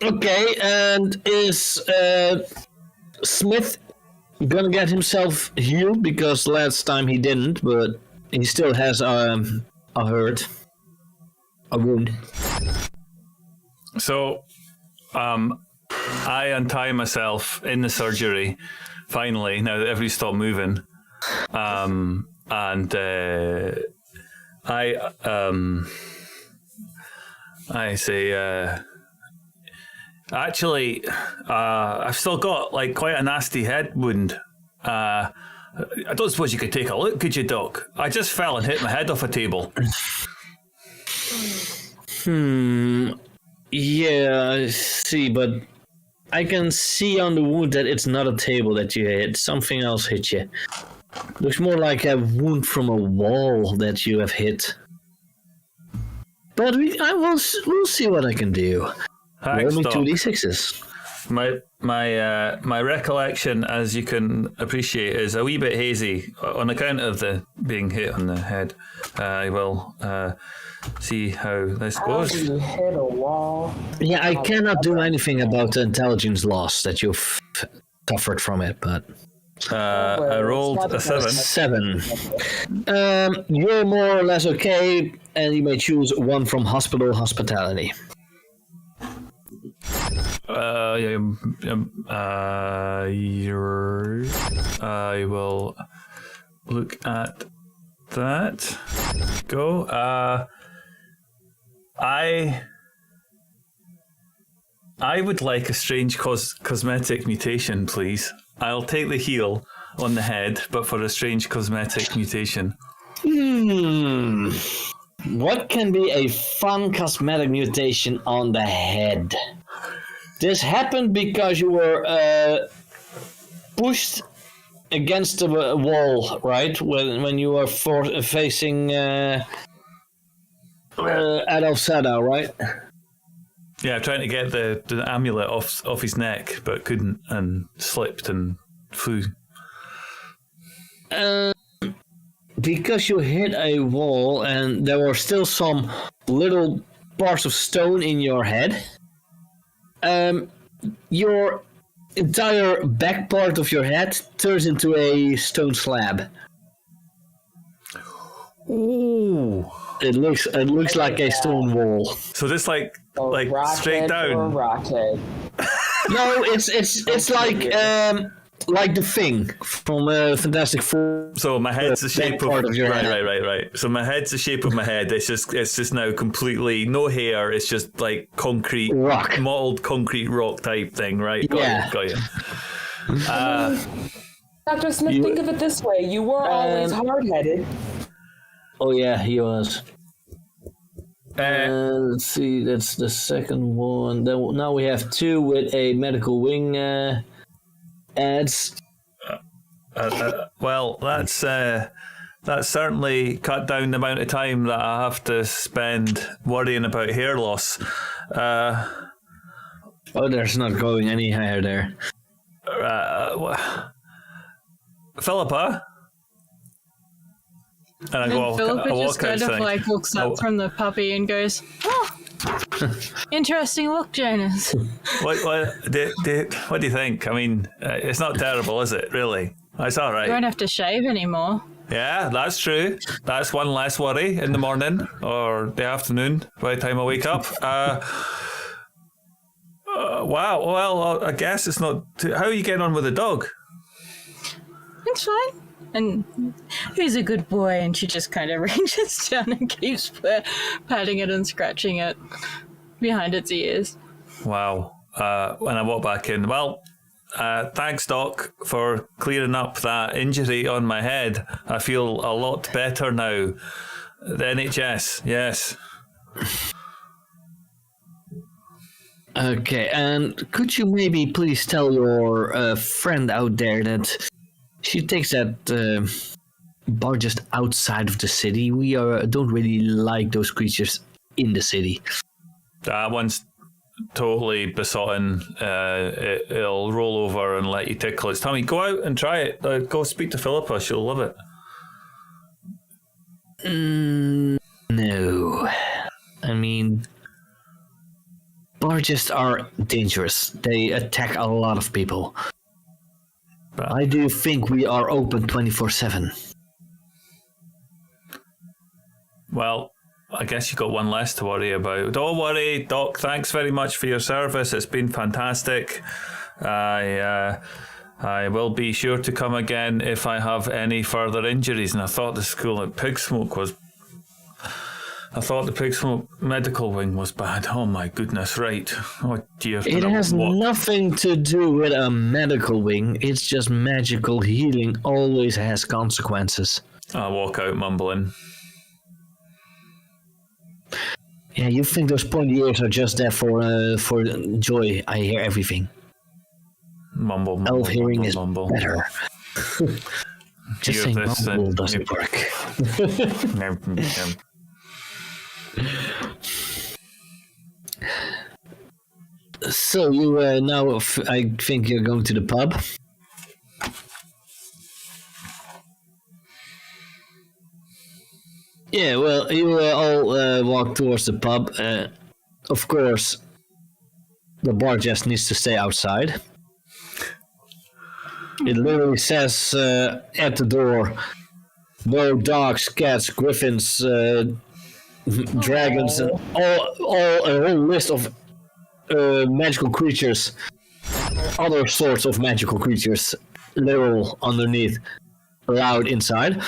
Okay, and is Smith gonna get himself healed? Because last time he didn't, but he still has a hurt, a wound. So, I untie myself in the surgery, finally, now that everybody stopped moving. And I say, actually, I've still got like quite a nasty head wound. I don't suppose you could take a look, could you, Doc? I just fell and hit my head off a table. Yeah, I see, but I can see on the wound that it's not a table that you hit. Something else hit you. Looks more like a wound from a wall that you have hit. But we'll see what I can do. Thanks, Roll me Doc. 2d6s. My recollection, as you can appreciate, is a wee bit hazy on account of the being hit on the head. I will see how this How goes. do you hit a wall? Yeah, I cannot do anything about the intelligence loss that you've suffered from it, but... I rolled a 7. 7. You're more or less okay, and you may choose one from hospitality. I will look at that. Go. I would like a strange cosmetic mutation, please. I'll take the heal on the head, but for a strange cosmetic mutation. What can be a fun cosmetic mutation on the head? This happened because you were pushed against the wall, right? When you were facing Adolf Sada, right? Yeah, trying to get the amulet off his neck, but couldn't, and slipped and flew. Because you hit a wall and there were still some little parts of stone in your head, your entire back part of your head turns into a stone slab. Ooh. It looks like a stone wall. So this like Rocket straight or down. rocket. No, it's like the Thing from Fantastic Four. So my head's the shape part of your head. Right. So my head's the shape of my head. It's just now completely no hair. It's just like concrete Rock. mottled concrete rock type thing, right? Yeah. Got you. Dr. Smith, think of it this way. You were always hard-headed. Oh yeah, he was. Let's see, that's the second one. Then now we have 2 with a medical wing ads. Well, that's certainly cut down the amount of time that I have to spend worrying about hair loss. Oh, there's not going any higher there. Philippa? And I go, Philippa I just walk kind of outside. like looks up from the puppy and goes, "Oh, interesting look, Jonas." What do you think? I mean, it's not terrible, is it? Really, it's all You right. won't have to shave anymore. Yeah, that's true. That's one less worry in the morning or the afternoon by the time I wake up. Wow. Well, I guess it's not. How are you getting on with the dog? It's fine. And he's a good boy, and she just kind of reaches down and keeps patting it and scratching it behind its ears. Wow. When I walk back in, well, thanks, Doc, for clearing up that injury on my head. I feel a lot better now. The NHS, yes. Okay, and could you maybe please tell your friend out there that she takes that bar just outside of the city. We don't really like those creatures in the city. That one's totally besotting. It'll roll over and let you tickle its tummy. Go out and try it. Go speak to Philippa. She'll love it. No. I mean, barges are dangerous. They attack a lot of people. But I do think we are open 24/7. well, I guess you got one less to worry about. Don't worry, Doc. Thanks very much for your service. It's been fantastic. I will be sure to come again if I have any further injuries. And I thought the school at Pigsmoke was... I thought the Pigsmoke medical wing was bad. Oh my goodness, right. Oh dear. It has nothing to do with a medical wing. It's just magical healing always has consequences. I walk out mumbling. Yeah, you think those pointy ears are just there for joy. I hear everything. Mumble, Elf hearing is mumble. better. Just saying mumble doesn't work. So you now, I think you're going to the pub. Yeah, well, you all walk towards the pub. Of course, the bar just needs to stay outside. It literally says at the door, no dogs, cats, griffins, dragons, and all a whole list of magical creatures, other sorts of magical creatures, literal underneath, allowed inside.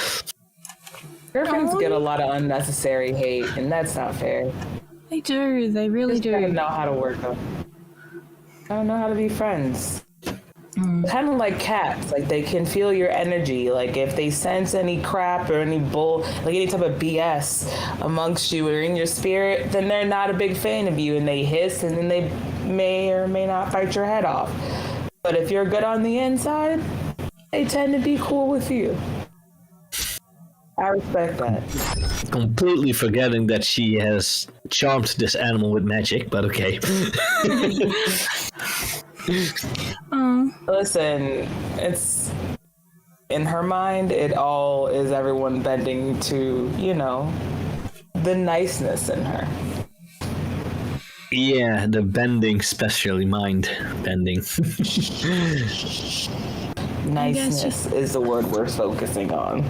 Griffins get a lot of unnecessary hate, and that's not fair. They do. They really Just gotta do. know how to work them. Gotta know how to be friends. Kind of like cats. Like, they can feel your energy. Like, if they sense any crap or any like any type of BS amongst you or in your spirit, then they're not a big fan of you, and they hiss, and then they may or may not bite your head off. But if you're good on the inside, they tend to be cool with you. I respect that. Completely forgetting that she has charmed this animal with magic, but okay. Listen, it's in her mind, it all is everyone bending to, you know, the niceness in her. Yeah, the bending, especially mind bending. Niceness is the word we're focusing on.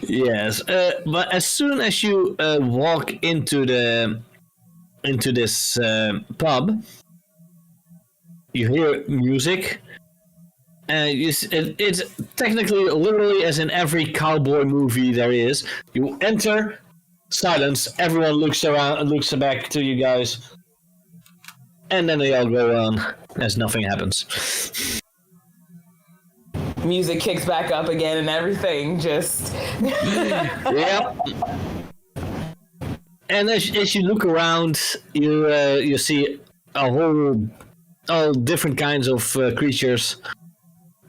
Yes, but as soon as you walk into this pub, you hear music, and it's technically, literally, as in every cowboy movie there is. You enter, silence, everyone looks around and looks back to you guys, and then they all go on as nothing happens. Music kicks back up again and everything just... Yep. And as you look around, you see all different kinds of creatures,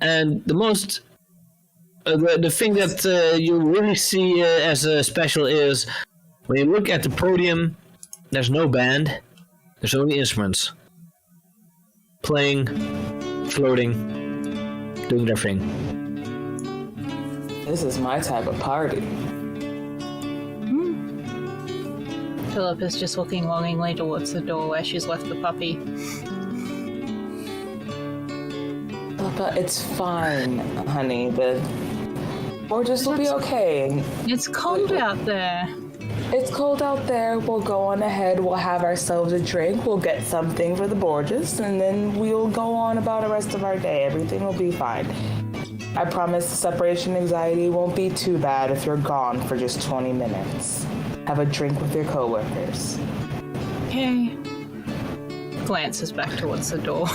and the most the thing that you really see as a special is when you look at the podium. There's no band. There's only instruments playing, floating, doing their thing. This is my type of party. Philip is just looking longingly towards the door where she's left the puppy. But it's fine, honey. The Borges will be okay. It's cold out there. It's cold out there. We'll go on ahead. We'll have ourselves a drink. We'll get something for the Borges, and then we'll go on about the rest of our day. Everything will be fine. I promise separation anxiety won't be too bad if you're gone for just 20 minutes. Have a drink with your coworkers. Okay. Glances back towards the door.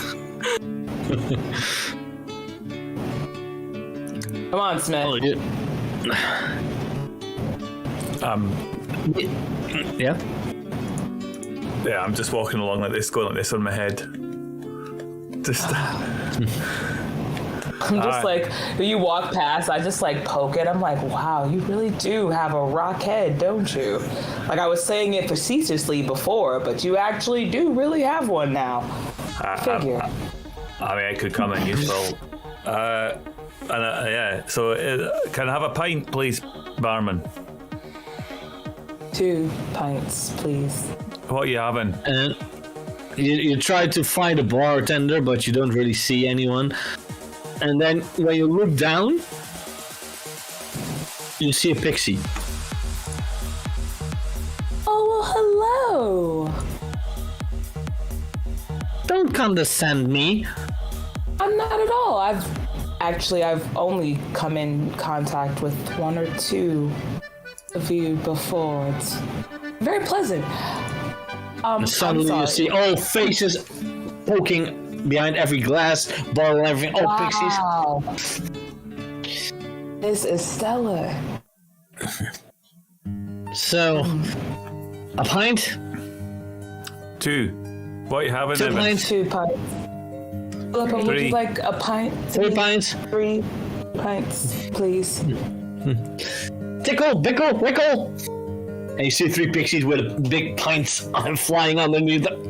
Come on, Smith. Oh, yeah. Yeah. Yeah, I'm just walking along like this, going like this on my head. Just I'm just like, when you walk past, I just like poke it. I'm like, wow, you really do have a rock head, don't you? Like I was saying it facetiously before, but you actually do really have one now. Figure. I mean, it could come in useful. Yeah, so can I have a pint, please, barman? 2 pints, please. What are you having? You try to find a bartender, but you don't really see anyone. And then when you look down, you see a pixie. Oh, well, hello. Don't condescend me. I'm not at all. I've only come in contact with 1 or 2 of you before. It's very pleasant. Suddenly you see all faces poking behind every glass, bottle, everything. All pixies. Wow. This is stellar. So, a pint? 2. What are you having, 2 Evan? pints? 2 pints. Philippa, would 3. you like a pint? 3 pints? 3 pints, please. Tickle, bickle, wickle! And you see 3 pixies with big pints flying underneath them.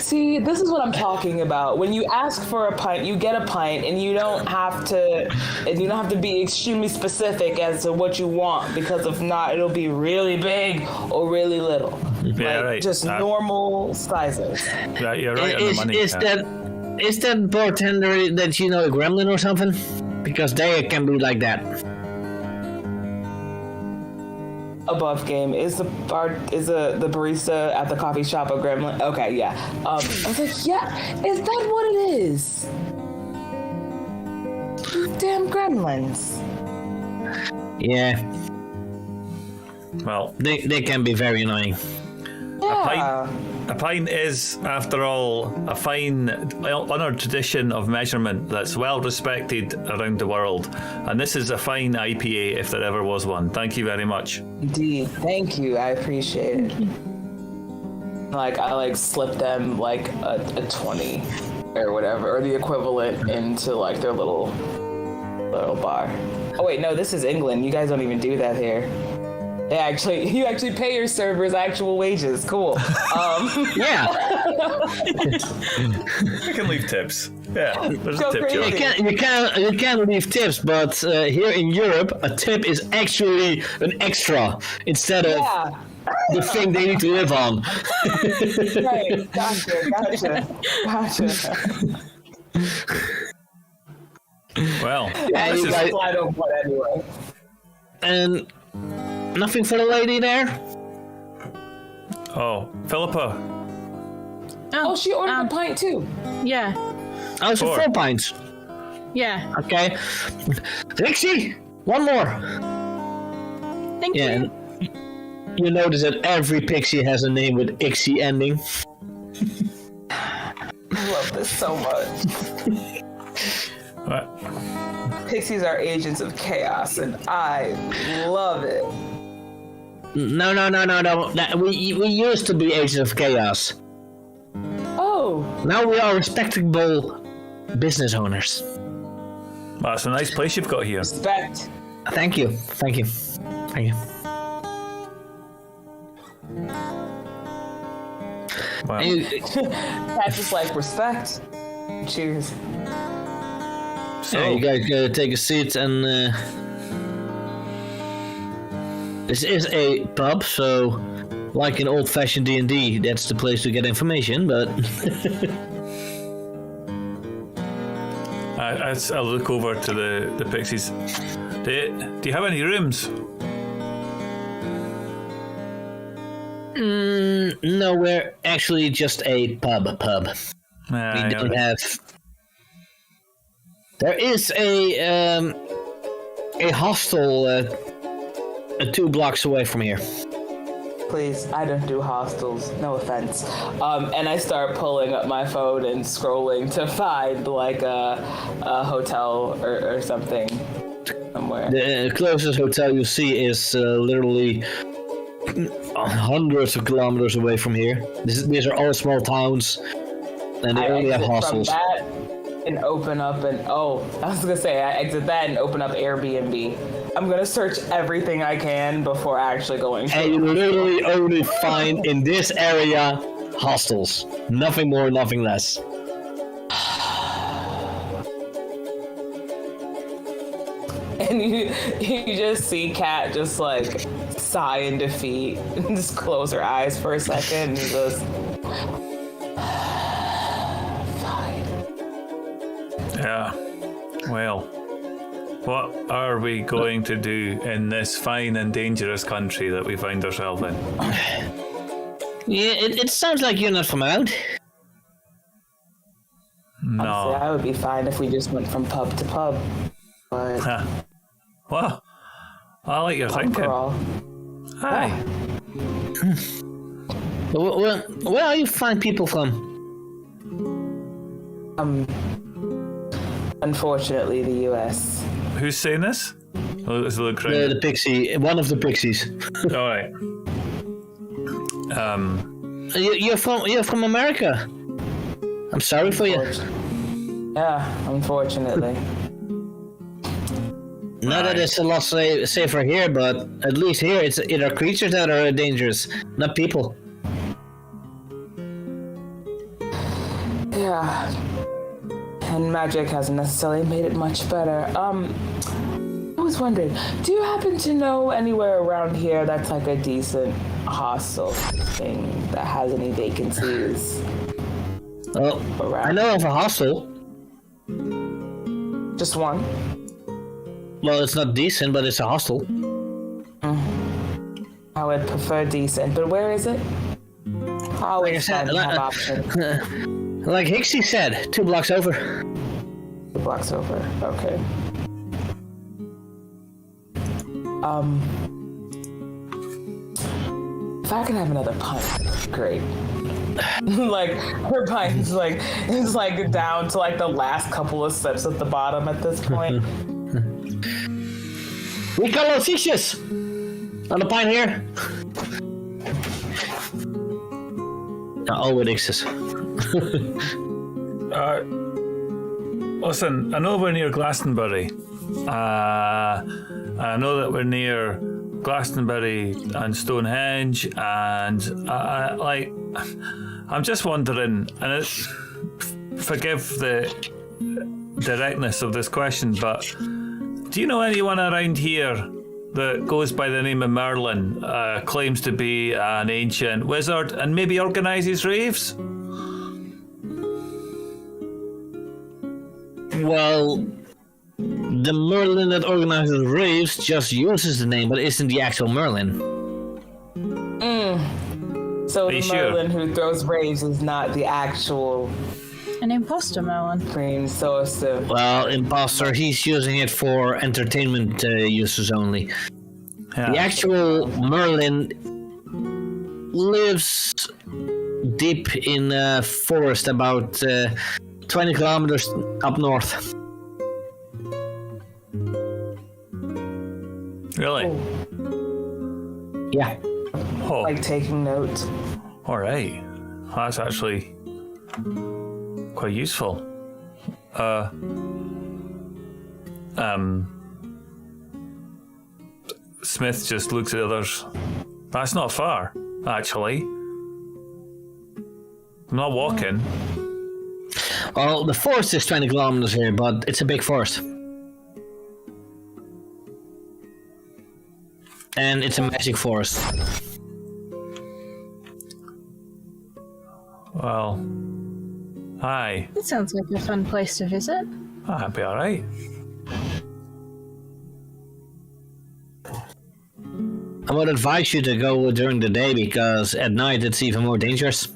See, this is what I'm talking about. When you ask for a pint, you get a pint, and you don't have to be extremely specific as to what you want, because if not, it'll be really big or really little. Yeah, like, right. Just normal sizes. Yeah, you're right on the money. Is that bartender that you know a gremlin or something? Because they can be like that. Above game is the barista at the coffee shop a gremlin? Okay, yeah. I was like, yeah, is that what it is? Damn gremlins. Yeah, Well, they can be very annoying. Yeah. a pint is, after all, a fine, honoured tradition of measurement that's well respected around the world. And this is a fine IPA if there ever was one. Thank you very much. Indeed. Thank you. I appreciate it. Like, I slip them a 20 or whatever, or the equivalent into their little bar. Oh wait, no, this is England. You guys don't even do that here. You actually pay your servers actual wages. Cool. Yeah, You can leave tips. Yeah, there's Go a tip crazy. jar. you can leave tips, but here in Europe, a tip is actually an extra instead of Yeah. the thing they need to live on. Right. Gotcha. Well, Yeah, this you is- guys- I don't want anyway. And nothing for the lady there? oh, Philippa. Oh, she ordered a pint too. Yeah. Oh, so 4. 4 pints. Yeah. Okay. Rixie, 1 more. Thank Yeah, you. and you notice that every pixie has a name with Ixie ending. I love this so much. Right. Pixies are agents of chaos, and I love it. No. We used to be agents of chaos. Oh, Now we are respectable business owners. Well, it's a nice place you've got here. respect. Thank you. Wow. That's just respect. Cheers. So, You guys take a seat, and this is a pub, so like in old-fashioned D&D, that's the place to get information. But I'll look over to the pixies. Do you have any rooms? no, we're actually just a pub. We don't have. There is a hostel 2 blocks away from here. Please, I don't do hostels. No offense. And I start pulling up my phone and scrolling to find a hotel or something somewhere. The closest hotel you see is literally hundreds of kilometers away from here. These are all small towns, and they I only have exit hostels. from and open up I was gonna say I exit that and open up Airbnb. I'm gonna search everything I can before actually going. And you literally only find in this area hostels. Nothing more, nothing less. And you just see Kat just like sigh in defeat and just close her eyes for a second and just fine. Yeah. Well, what are we going to do in this fine and dangerous country that we find ourselves in? Yeah, it sounds like you're not from out. No. Honestly, I would be fine if we just went from pub to pub. But Well, I like your thinking. crawl. Hi. Where are you find people from? Unfortunately, the U.S. Who's saying this? Oh, it's Luke right. The pixie, one of the pixies. All right. You're from America. I'm sorry for you. Yeah, unfortunately. Not that it's a lot safer here, but at least here it are creatures that are dangerous, not people. Yeah. And magic hasn't necessarily made it much better. I was wondering, do you happen to know anywhere around here that's like a decent hostel thing that has any vacancies? Oh, Around? I know of a hostel. Just one? Well, it's not decent, but it's a hostel. I would prefer decent, but where is it? I always Like I said, find have options. Like Hixie said, 2 blocks over. 2 blocks over. Okay. If I could have another pint, great. Like her pint's like it's like down to like the last couple of sips at the bottom at this point. We got little fishes on the pine here. Oh, it exists. Listen, I know we're near Glastonbury. I know that we're near Glastonbury and Stonehenge, and I'm just wondering, and forgive the directness of this question, but do you know anyone around here that goes by the name of Merlin, claims to be an ancient wizard, and maybe organises raves? Well, the Merlin that organizes raves just uses the name, but isn't the actual Merlin. So Are you the sure? Merlin who throws raves is not the actual An imposter, Merlin. green source of. Well, imposter, he's using it for entertainment uses only. Yeah. The actual Merlin lives deep in a forest about 20 kilometers up north. Really? Yeah. Oh, Like taking notes. all right. That's actually quite useful. Smith just looks at others. That's not far, actually. I'm not walking. Well, the forest is 20 kilometers here, but it's a big forest. And it's a magic forest. Well, hi. It sounds like a fun place to visit. That'd be alright. I would advise you to go during the day because at night it's even more dangerous.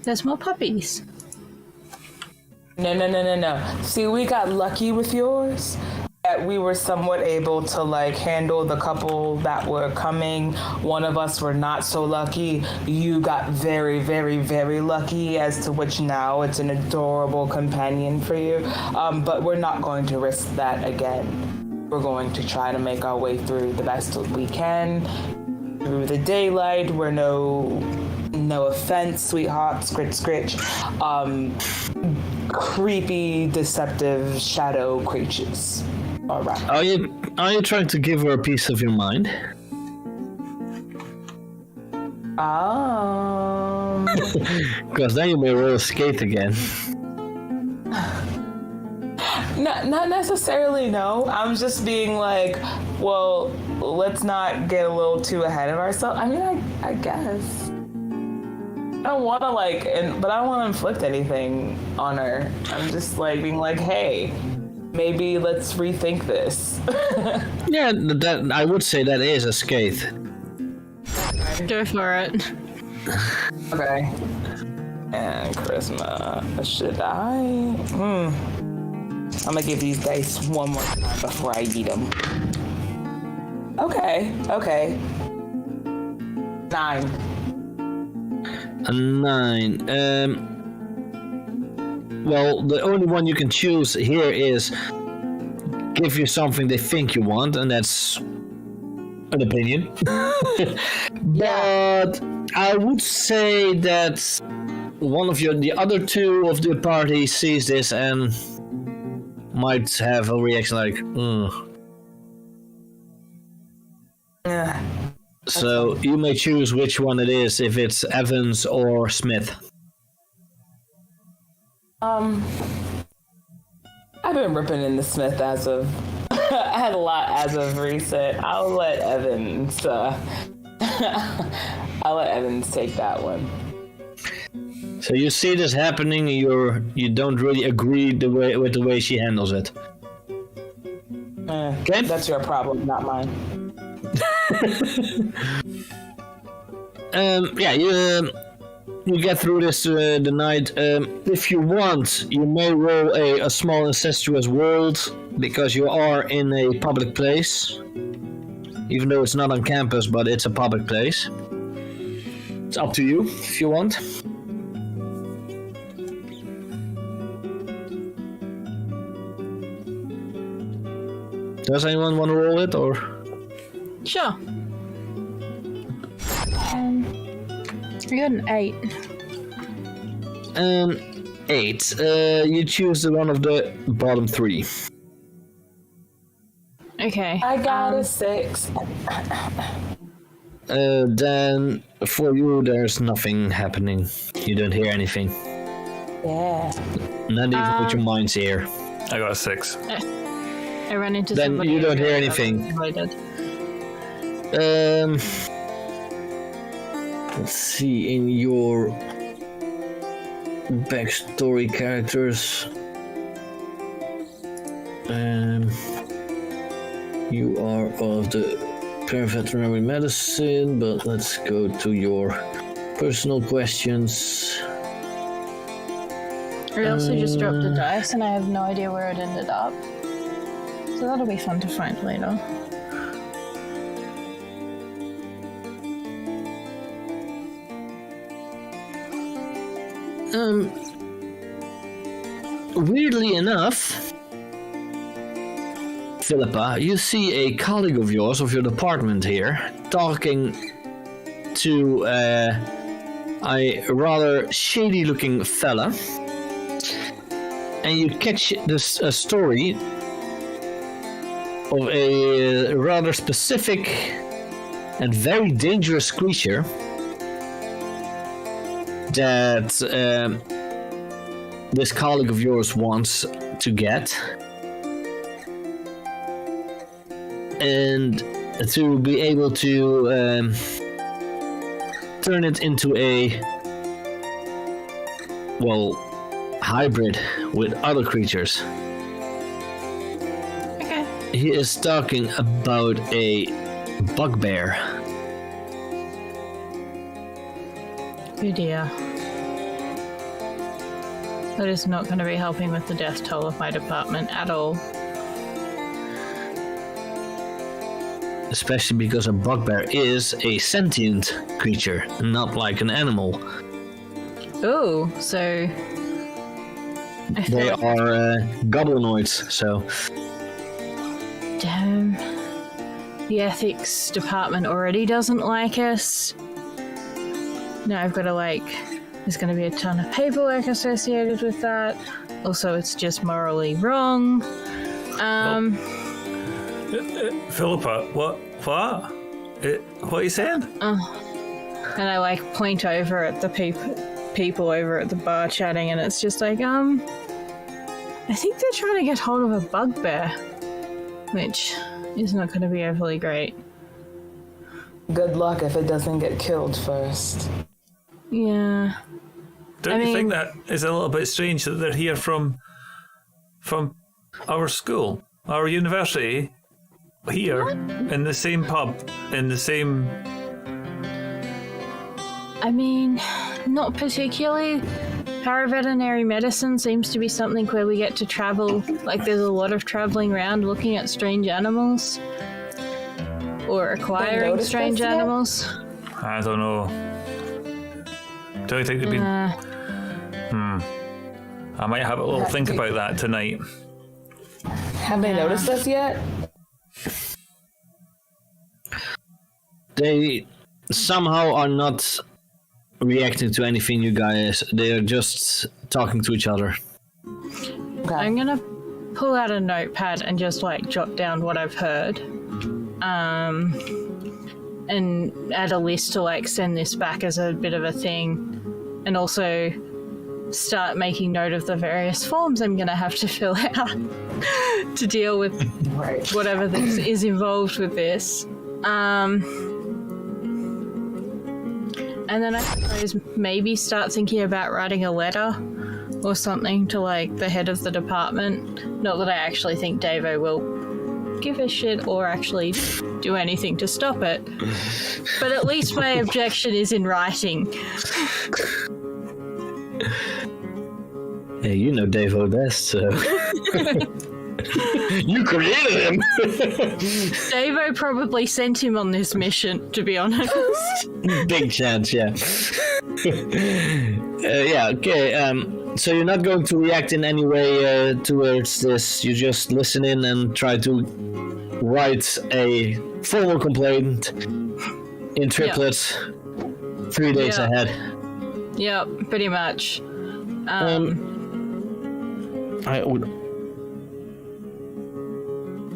There's more puppies. No. See, we got lucky with yours. That we were somewhat able to like handle the couple that were coming. One of us were not so lucky. You got very, very, very lucky, as to which now it's an adorable companion for you. But we're not going to risk that again. We're going to try to make our way through the best we can. Through the daylight, where no no offense, sweetheart, scritch, scritch, creepy, deceptive shadow creatures. All right. Are you trying to give her a piece of your mind? Because then you may roll skate again. Not necessarily, no. I'm just being like, well, let's not get a little too ahead of ourselves. I mean, I guess. I don't want to but I don't want to inflict anything on her. I'm just like being like, hey, maybe let's rethink this. Yeah, that I would say that is a skate. Go for it. Okay. And charisma. Should I? I'm gonna give these dice one more time before I eat them. Okay. 9. A 9. Well, the only one you can choose here is give you something they think you want, and that's an opinion. But I would say that the other two of the party sees this and might have a reaction like, Yeah. So you may choose which one it is, if it's Evans or Smith. I've been ripping into Smith as of I had a lot as of recent. I'll let Evans take that one. So you see this happening, you don't really agree with the way she handles it. Okay. That's your problem, not mine. You get through this the night. If you want, you may roll a small incestuous world, because you are in a public place. Even though it's not on campus, but it's a public place. It's up to you if you want. Does anyone want to roll it, or? Sure. I got an 8. 8. You choose the one of the bottom 3. Okay. I got a 6. Then for you, there's nothing happening. You don't hear anything. Yeah. Not even with your mind's ear. I got a 6. I ran into Then somebody. you don't hear anything. I did. Let's see, in your backstory characters, you are of the veterinary medicine, but let's go to your personal questions. I also just dropped a dice and I have no idea where it ended up. So that'll be fun to find later. Weirdly enough, Philippa, you see a colleague of yours, of your department here, talking to a rather shady-looking fella, and you catch this story of a rather specific and very dangerous creature that this colleague of yours wants to get, and to be able to turn it into a, hybrid with other creatures. Okay. He is talking about a bugbear. Good dear. That is not going to be helping with the death toll of my department at all. Especially because a bugbear is a sentient creature, not like an animal. Oh, so... They are goblinoids, so... Damn. The ethics department already doesn't like us. now I've got to there's going to be a ton of paperwork associated with that. Also, it's just morally wrong. Philippa, what? What are you saying? And I point over at the people over at the bar chatting, and it's just I think they're trying to get hold of a bugbear, which is not going to be overly great. Good luck if it doesn't get killed first. Yeah. Don't you think that is a little bit strange that they're here from our school, our university, here in the same pub, in the same... I mean, not particularly. Paraveterinary medicine seems to be something where we get to travel. There's a lot of traveling around looking at strange animals. Or acquiring strange animals. I don't know. Don't you think they've been... I might have a little think about that tonight. Have they noticed us yet? They somehow are not reacting to anything you guys. They're just talking to each other. Okay. I'm gonna pull out a notepad and just jot down what I've heard. And add a list to send this back as a bit of a thing. And also start making note of the various forms I'm gonna have to fill out to deal with whatever is involved with this. And then I suppose maybe start thinking about writing a letter or something to the head of the department. Not that I actually think Davo will give a shit or actually do anything to stop it. But at least my objection is in writing. Hey, you know Davo best, so... You created him! Davo probably sent him on this mission, to be honest. Big chance, yeah. Yeah, okay. So you're not going to react in any way towards this. You just listen in and try to write a formal complaint in triplets 3 days ahead. Yep, pretty much. I would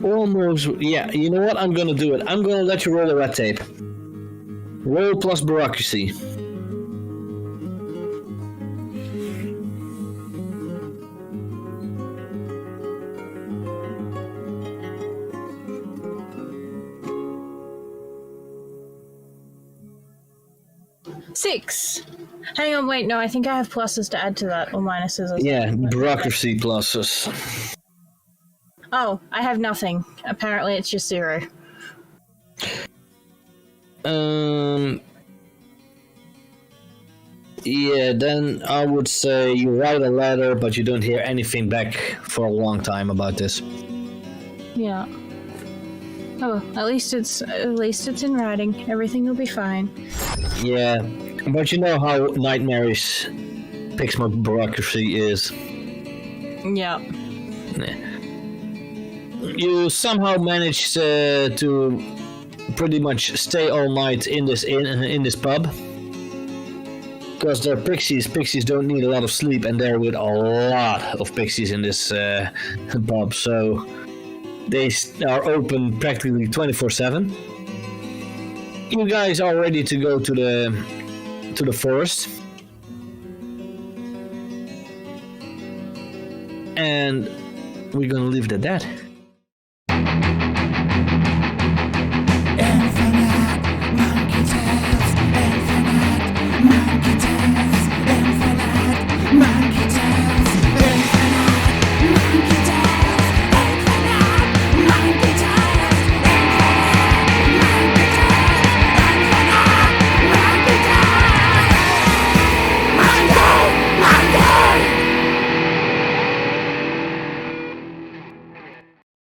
almost... Yeah, you know what? I'm gonna do it. I'm gonna let you roll a red tape. Roll plus bureaucracy. Six. Hang on, wait, no, I think I have pluses to add to that, or minuses. Yeah, bureaucracy pluses. Oh, I have nothing. Apparently it's just 0. Yeah, then I would say you write a letter, but you don't hear anything back for a long time about this. Yeah. Oh, at least it's in writing. Everything will be fine. Yeah, but you know how nightmarish Pigsmoke bureaucracy is. Yeah. You somehow managed to pretty much stay all night in this pub. Because they're pixies. Pixies don't need a lot of sleep, and there with a lot of pixies in this pub. So they are open practically 24/7. You guys are ready to go to the forest, and we're gonna leave it at that.